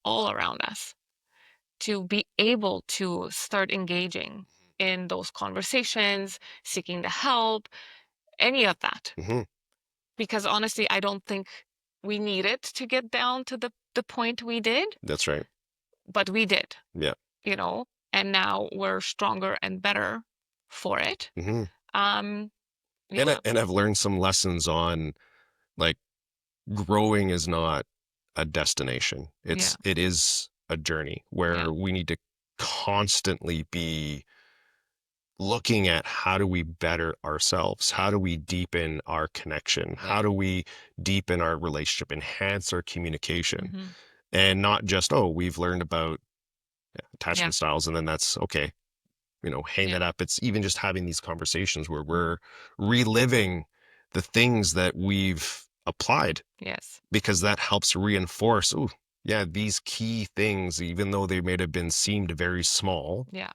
all around us to be able to start engaging in those conversations, seeking the help, any of that. Hmm. because honestly, I don't think we needed to get down to the point we did, That's right. but we did, Yeah. you know, and now we're stronger and better for it. Hmm. Um, And yeah, I've learned some lessons on, like, growing is not a destination. yeah, It is a journey yeah, where we need to constantly be looking at how do we better ourselves? How do we deepen our connection? yeah. How do we deepen our relationship, enhance our communication? Hmm. And not just, oh, we've learned about Yeah, attachment styles and then that's okay, hang yeah, that up. It's even just having these conversations where we're reliving the things that we've applied, yes, because that helps reinforce, oh, yeah, these key things, even though they may have been seemed very small, yeah,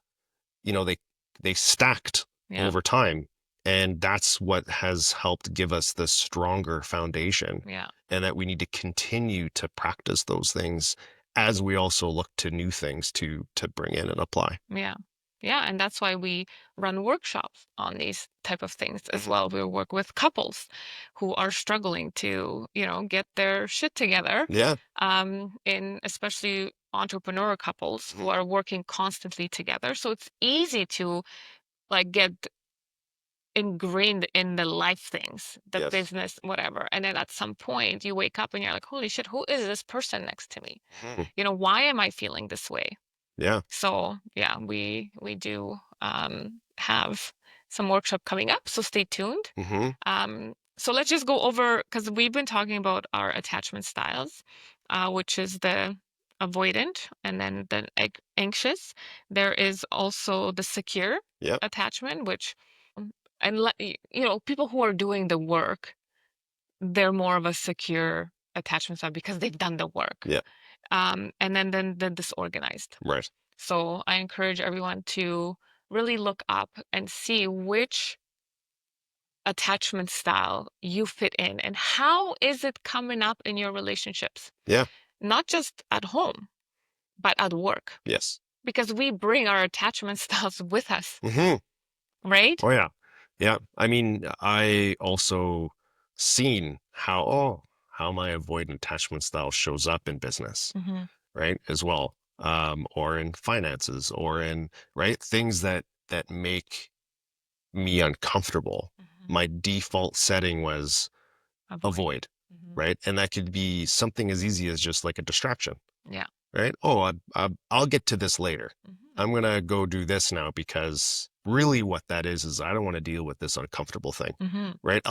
they stacked yeah, over time. And that's what has helped give us the stronger foundation. yeah. And that we need to continue to practice those things as we also look to new things to bring in and apply. Yeah. Yeah, and that's why we run workshops on these type of things as Mhm. well. We work with couples who are struggling to, get their shit together. Yeah. In especially entrepreneur couples Mhm. who are working constantly together. So it's easy to like get ingrained in the life things, the Yes. business, whatever. And then at some point you wake up and you're like, holy shit, who is this person next to me? Mhm. Why am I feeling this way? Yeah. So yeah, we do have some workshop coming up, so stay tuned. Hmm. So let's just go over because we've been talking about our attachment styles, which is the avoidant and then the anxious. There is also the secure Yep. attachment, which and people who are doing the work, they're more of a secure attachment style because they've done the work. Yeah. And then the disorganized. Right. So I encourage everyone to really look up and see which attachment style you fit in and how is it coming up in your relationships, Yeah. not just at home, but at work, Yes. because we bring our attachment styles with us, Hmm. right? Oh yeah. Yeah. I mean, I also seen how my avoidant attachment style shows up in business, Hmm. right? As well. Or in finances or in, right, things that make me uncomfortable. Hmm. My default setting was Avoid. avoid, Hmm. right? And that could be something as easy as just like a distraction, Yeah. right? Oh, I'll get to this later. Hmm. I'm gonna go do this now because really what that is I don't want to deal with this uncomfortable thing, Hmm. right?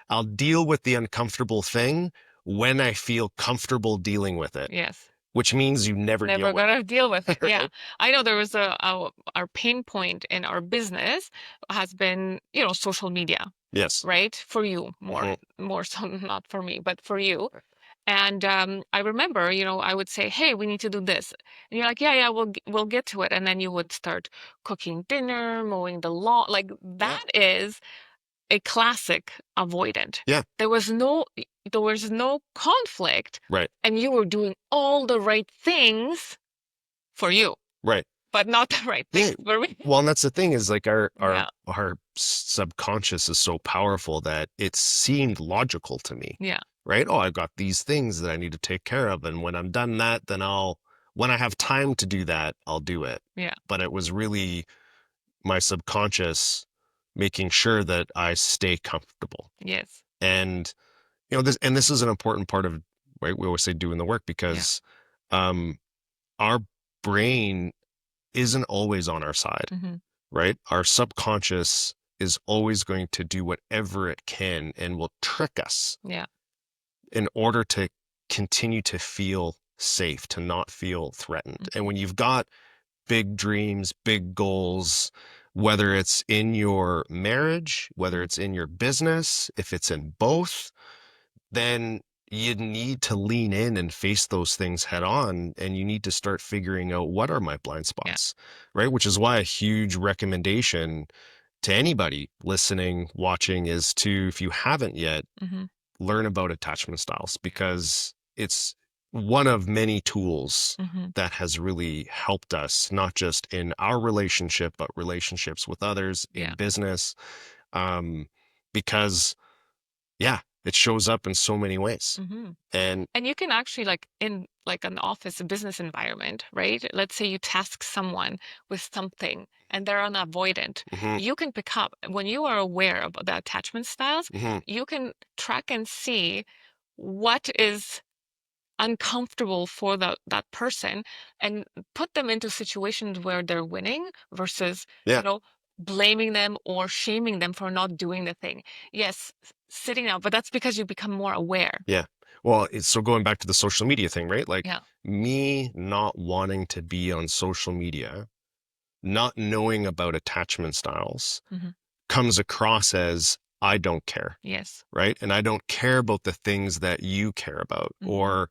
I'll deal with the uncomfortable thing when I feel comfortable dealing with it, Yes. which means you never deal Never with gonna deal with it. it, Yeah. right? I know there was our pain point in our business has been, social media, Yes. right? For you Hmm. more so not for me, but for you. And I remember, I would say, "Hey, we need to do this." And you're like, "Yeah, yeah, we'll get to it." And then you would start cooking dinner, mowing the lawn. Like Yeah. that is a classic avoidant. Yeah. There was no there was no conflict Right. and you were doing all the right things for you, Right. but not the right Yeah. things for me. Well, and that's the thing is like our our Yeah. our subconscious is so powerful that it seemed logical to me, Yeah. right? Oh, I've got these things that I need to take care of, and when I'm done that, then when I have time to do that, I'll do it. Yeah. But it was really my subconscious making sure that I stay comfortable. Yes. And this is an important part of, right, we always say doing the work Yeah. because um our brain isn't always on our side, Hmm. right? Our subconscious is always going to do whatever it can and will trick us Yeah. in order to continue to feel safe, to not feel threatened. And Hmm. when you've got big dreams, big goals, whether it's in your marriage, whether it's in your business, if it's in both, then you need to lean in and face those things head on. And you need to start figuring out what are my blind Yeah. spots, right? Which is why a huge recommendation to anybody listening, watching is to, if you haven't yet, Hmm. learn about attachment styles because it's one of many tools Hmm. that has really helped us, not just in our relationship, but relationships with others in Yeah. business. Um, because yeah, it shows up in so many ways. Hmm. And And you can actually, like in like an office, a business environment, right? Let's say you task someone with something and they're an avoidant. mhm, You can pick up when you are aware of the attachment styles, mhm, you can track and see what is uncomfortable for that person and put them into situations where they're winning versus, yeah, you know, blaming them or shaming them for not doing the thing. Yes, sitting out, but that's because you become more aware. yeah. Well, it's so going back to the social media thing, right? Like Yeah. me not wanting to be on social media, not knowing about attachment styles Hmm. comes across as I don't care, Yes. right? And I don't care about the things that you care about. Hmm. Or,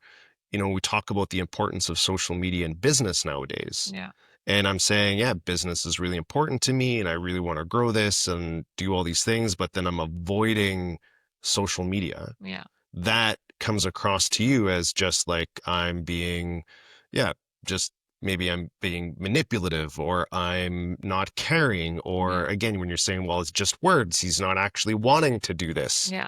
we talk about the importance of social media in business nowadays. Yeah. And I'm saying, yeah, business is really important to me and I really want to grow this and do all these things, but then I'm avoiding social media. Yeah. That comes across to you as just like I'm being, yeah, just maybe I'm being manipulative or I'm not caring. Yeah. Or again, when you're saying, well, it's just words, he's not actually wanting to do this. Yeah.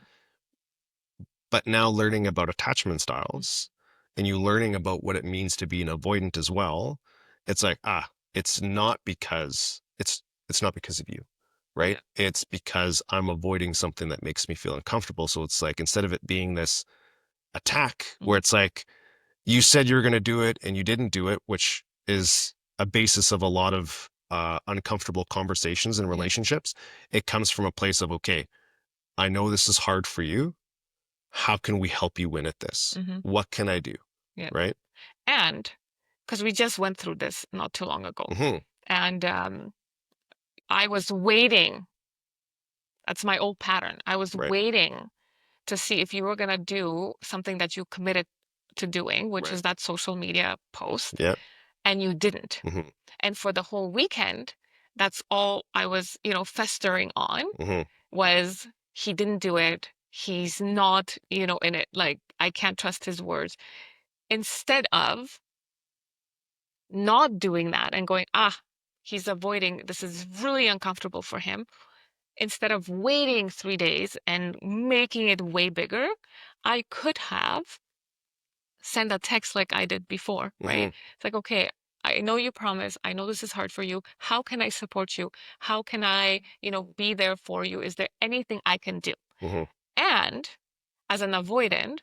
But now learning about attachment styles and you learning about what it means to be an avoidant as well, it's like, it's not because it's not because of you, right? Yeah. It's because I'm avoiding something that makes me feel uncomfortable. So it's like instead of it being this attack where Mhm. it's like you said you were going to do it and you didn't do it, which is a basis of a lot of uncomfortable conversations and Yeah. relationships. It comes from a place of, okay, I know this is hard for you. How can we help you win at this? Hmm. What can I do? Yeah. Right? And because we just went through this not too long ago, Hmm. and I was waiting. That's my old pattern. I was Right. waiting to see if you were going to do something that you committed to doing, which Right. is that social media post, Yeah. and you didn't. Hmm. And for the whole weekend, that's all I was, festering on Hmm. was he didn't do it. He's not, in it. Like, I can't trust his words. Instead of not doing that and going, he's avoiding, this is really uncomfortable for him. Instead of waiting 3 days and making it way bigger, I could have sent a text like I did before, right? Hmm. It's like, okay, I know you promise. I know this is hard for you. How can I support you? How can I, be there for you? Is there anything I can do? Hmm. And as an avoidant,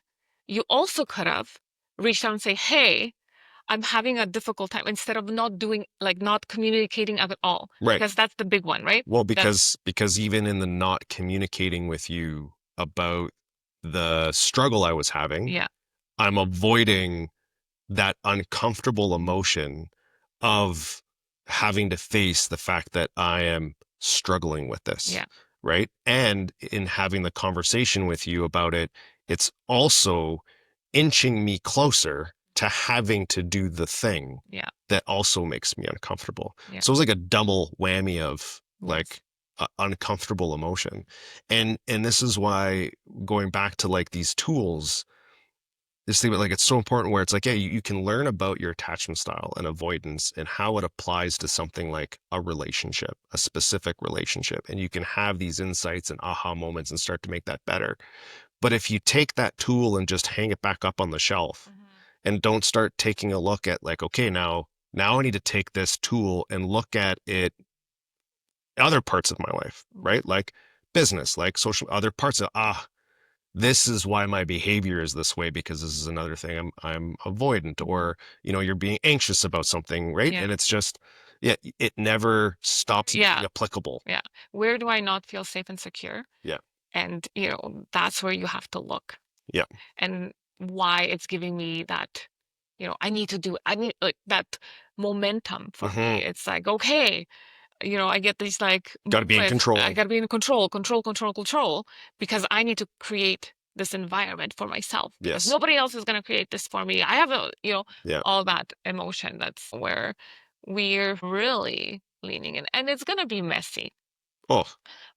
you also could have reached out and say, hey, I'm having a difficult time instead of not doing, like not communicating at all, Right. because that's the big one, right? Well, That's, because even in the not communicating with you about the struggle I was having, yeah, I'm avoiding that uncomfortable mhm, emotion of having to face the fact that I am struggling with this, yeah, right? And in having the conversation with you about it, it's also inching me closer to having to do the thing yeah, that also makes me uncomfortable. yeah, So it's like a double whammy of yes, like uncomfortable emotion. And this is why going back to like these tools, this thing, but like it's so important where it's like, yeah, you can learn about your attachment style and avoidance and how it applies to something like a relationship, a specific relationship. And you can have these insights and aha moments and start to make that better. But if you take that tool and just hang it back up on the shelf mhm, and don't start taking a look at like, okay, now I need to take this tool and look at it other parts of my life, yeah, right? Like business, like social, other parts of, this is why my behavior is this way because this is another thing I'm avoidant, mhm, or you're being anxious about something, right? yeah, And it's just, yeah, it never stops being yeah, applicable. yeah. Where do I not feel safe and secure? Yeah. And, that's where you have to look Yeah. and why it's giving me that, I need like that momentum for me. Hmm. It's like, okay, I get these like Got to be in moments, I control. gotta be in control, control, control, control, because I need to create this environment for myself because Yes. nobody else is gonna create this for me. I have Yeah. all that emotion. That's where we're really leaning in. And it's gonna be messy, Oh,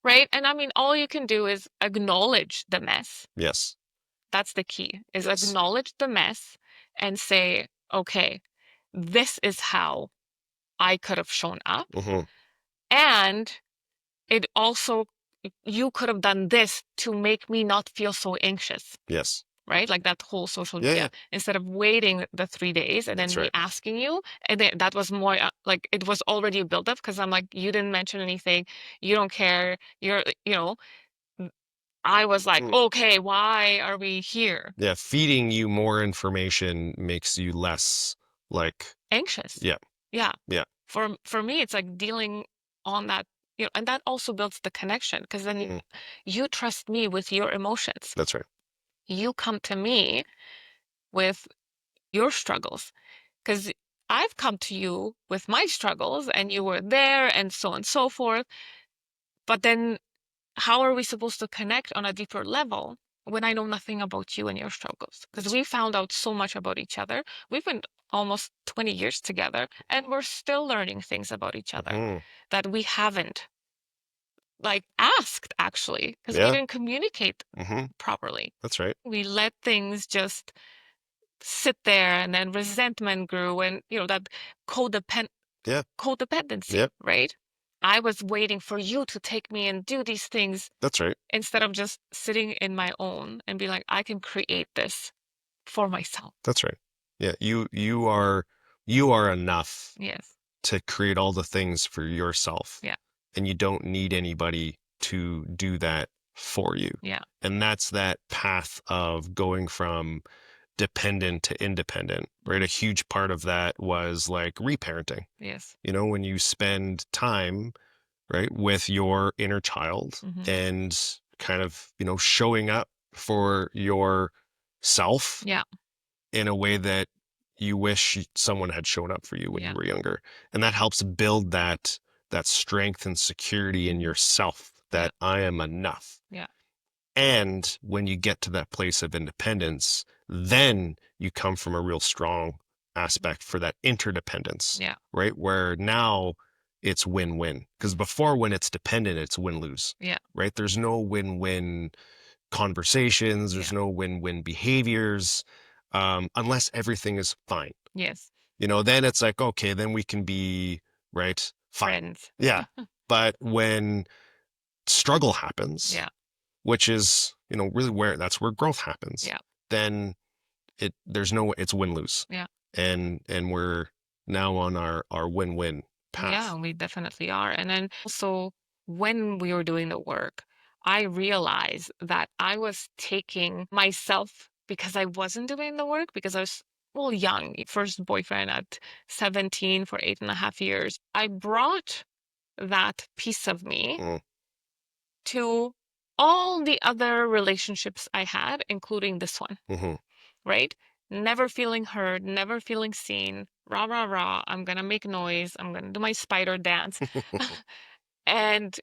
right? And I mean, all you can do is acknowledge the mess. yes. That's the key, is Yes. acknowledge the mess and say, okay, this is how I could have shown up. Hmm. And it also you could have done this to make me not feel so anxious, Yes. right? Like that whole social Yeah, yeah. media, instead of waiting the 3 days and That's then me right. asking you. And then that was more like it was already a buildup because I'm like, you didn't mention anything. You don't care. I was like, Mm. okay, why are we here? Yeah, feeding you more information makes you less like, Anxious. yeah, Yeah. yeah. For me, it's like dealing on that, and that also builds the connection because then Mm, you trust me with your emotions. that's right. You come to me with your struggles because I've come to you with my struggles and you were there and so on and so forth. But then how are we supposed to connect on a deeper level when I know nothing about you and your struggles? Because That's we found out so much about each other. We've been almost 20 years together and we're still learning things about each other mhm. that we haven't like asked actually because we Yeah. didn't communicate Hmm. properly. That's right. We let things just sit there and then resentment grew and that codepend Yeah. codependency, Yeah. right? I was waiting for you to take me and do these things That's right. instead of just sitting in my own and be like, I can create this for myself. That's right. Yeah. You are enough Yes. to create all the things for yourself, Yeah. and you don't need anybody to do that for you. Yeah. And that's that path of going from dependent to independent, right? A Mhm. huge part of that was like reparenting. Yes. When you spend time, right, with your inner child Hmm. and kind of, showing up for yourself Yeah. in a way that you wish someone had shown up for you when you Yeah. were younger. And that helps build that strength and security in Hmm. yourself Yeah. that I am enough. Yeah. And when you get to that place of independence, then you come from a real strong Mhm. aspect for that interdependence, Yeah. right? Where now it's win-win. Because before, when it's dependent, it's win-lose, Yeah. right? There's no win-win conversations, there's Yeah. no win-win behaviors, unless everything is fine. Yes. Then it's like, okay, then we can be, right, fine. Friends. Yeah. But when struggle happens, Yeah. which is, really that's where growth happens, Yeah. then it's win-lose. Yeah. And we're now on our win-win Yeah, path. we definitely are. And then also, when we were doing the work, I realized that I was taking myself because I wasn't doing the work because I was, well, young, first boyfriend at 17 for 8.5 years. I brought that piece of me Mm, to all the other relationships I had, including this one, mm-hmm. right? Never feeling heard, never feeling seen. Rah, rah, rah. I'm going to make noise. I'm going to do my spider dance. And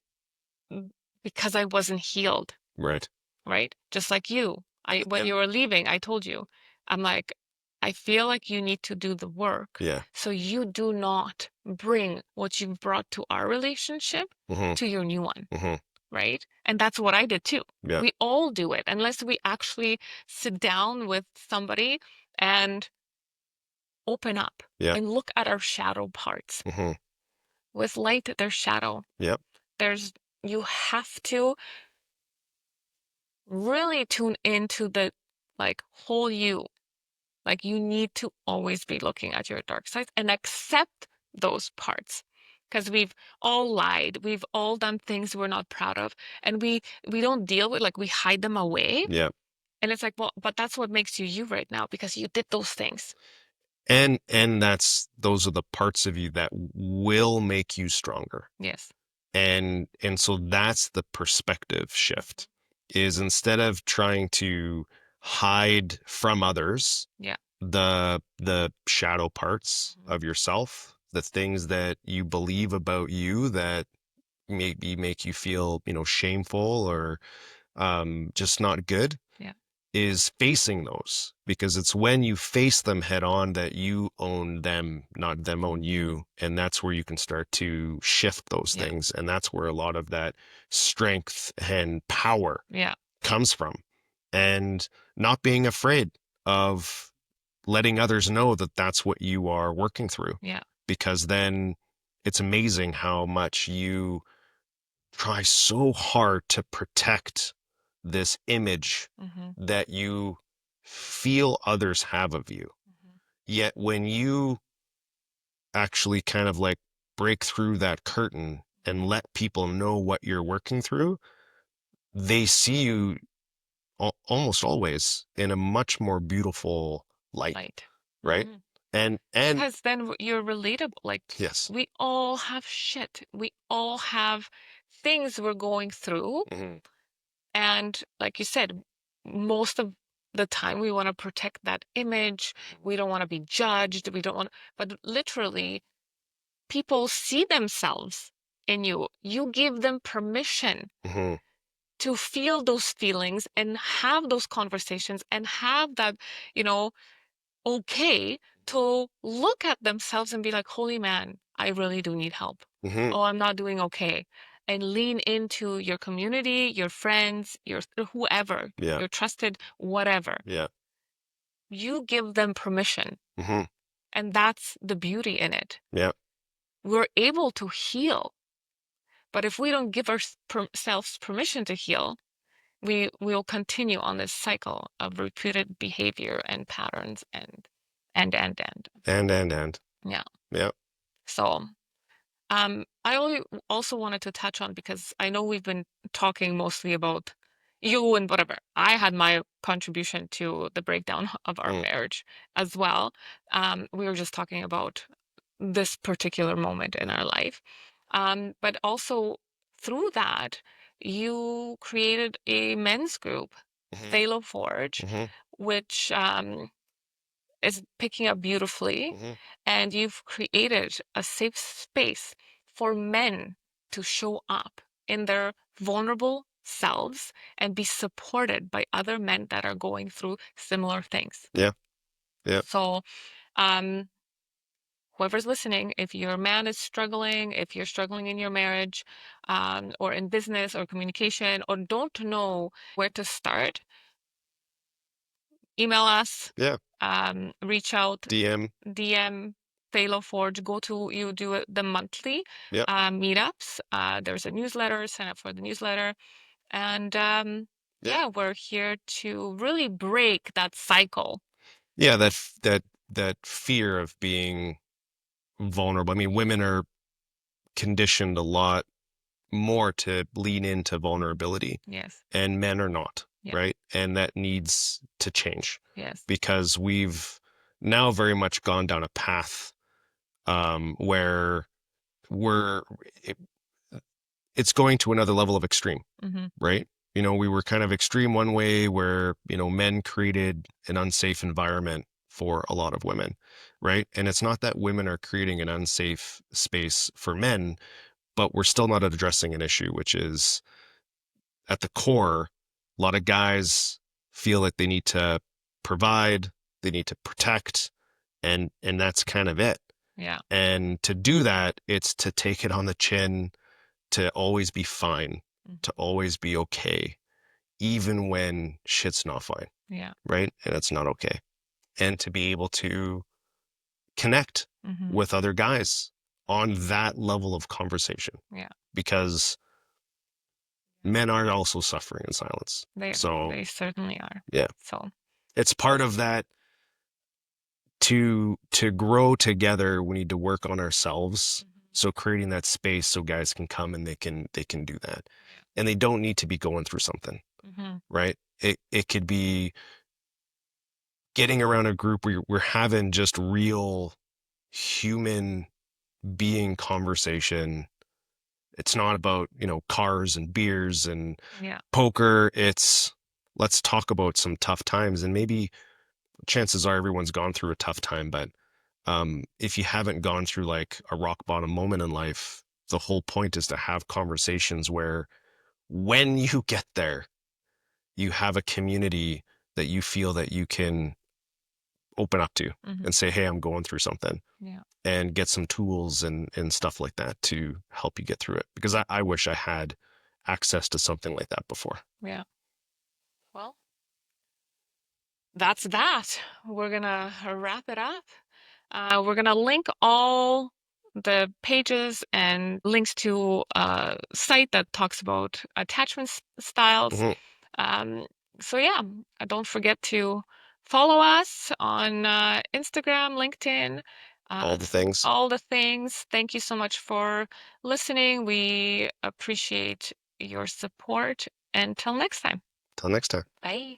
because I wasn't healed, Right. right? Just like you. When Yeah. you were leaving, I told you, I'm like, I feel like you need to do the work. Yeah. So you do not bring what you've brought to our relationship Mm-hmm. to your new one, Mm-hmm. right? And that's what I did too. Yeah. We all do it unless we actually sit down with somebody and open up Yeah. and look at our shadow parts. Mm-hmm. With light, there's shadow. Yep. There's, you have to really tune into the like whole you. Like you need to always be looking at your dark sides and accept those parts. Because we've all lied, we've all done things we're not proud of, and we don't deal with, like, we hide them away. Yep. And it's like, well, but that's what makes you you right now because you did those things. And those are the parts of you that will make you stronger. Yes. And so that's the perspective Mhm. shift, is instead of trying to hide from others Yeah. the shadow parts Mhm. of yourself, the things that you believe about you that maybe make you feel, shameful or just not good, Yeah. is facing those, because it's when you face them head on that you own them, not them own Mhm. you. And that's where you can start to shift those Yeah. things. And that's where a lot of that strength and power Yeah. comes from. And not being afraid of letting others know that that's what you are working through, Yeah. because then it's amazing how much you try so hard to protect this image Mm-hmm. that you feel others have of you. Mm-hmm. Yet when you actually kind of like break through that curtain and let people know what you're working through, they see you almost always in a much more beautiful light, Light. right? Mm-hmm. And Because then you're relatable. Like, yes. we all have shit. We all have things we're going through. Hmm. And like you said, most of the time we want to protect that image. We don't want to be judged. We don't want, but literally, people see themselves in you. You give them permission Hmm. to feel those feelings and have those conversations and have that, you know, okay to look at themselves and be like, holy man, I really do need help. Hmm. Oh, I'm not doing okay. And lean into your community, your friends, your whoever, Yeah. your trusted, whatever. Yeah. You give them permission. Hmm. And that's the beauty in it. Yeah. We're able to heal. But if we don't give ourselves permission to heal, we will continue on this cycle of repeated behavior and patterns and. And Yeah. yeah. So I also wanted to touch on, because I know we've been talking mostly about you and whatever. I had my contribution to the breakdown of our Mm. marriage as well. We were just talking about this particular moment in our life. But also through that, you created a men's group, Hmm. Phalo Forge, Hmm. which is picking up beautifully, Hmm. and you've created a safe space for men to show up in their vulnerable selves and be supported by other men that are going through similar things. Yeah. Yeah. So, um, whoever's listening, if your man is struggling, if you're struggling in your marriage, or in business or communication, or don't know where to start, email us, Yeah. reach out, DM. DM Phalo Forge, go to, you do the monthly Yeah. meetups. There's a newsletter, sign up for the newsletter. And Yeah. yeah, we're here to really break that cycle. Yeah. That fear of being vulnerable. I mean, women are conditioned a lot more to lean into vulnerability, Yes, and men are not, yeah, right? And that needs to change yes. because we've now very much gone down a path where we're it, it's going to another level of extreme, Mm-hmm. right? You know, we were kind of extreme one way where, men created an unsafe environment for a lot of women, right? And it's not that women are creating an unsafe space for men, but we're still not addressing an issue, which is at the core, a lot of guys feel like they need to provide, they need to protect, and that's kind of it. Yeah. And to do that, it's to take it on the chin, to always be fine, Mm-hmm. to always be okay, even when shit's not fine, Yeah. right? And it's not okay. And to be able to connect Mm-hmm. with other guys on that level of conversation Yeah. because men are also suffering in silence. So, They certainly are. yeah, So, it's part of that. To grow together, we need to work on ourselves. mm-hmm. So creating that space so guys can come and they can do that. Yeah. And they don't need to be going through something, Mm-hmm. right? It could be getting around a group where we're having just real human being conversation. It's not about, cars and beers and Yeah. poker. It's let's talk about some tough times, and maybe chances are everyone's gone through a tough time, but if you haven't gone through like a rock bottom moment in life, the whole point is to have conversations where when you get there, you have a community that you feel that you can open up to Mm-hmm. and say, hey, I'm going through something, Yeah. and get some tools and stuff like that to help you get through it. Because I wish I had access to something like that before. Yeah. Well, that's that. We're gonna wrap it up. We're gonna link all the pages and links to a site that talks about attachment styles. Mhm. Um, so yeah, don't forget to follow us on Instagram, LinkedIn, All the things. all the things. Thank you so much for listening. We appreciate your support. Until next time. Till next time. Bye.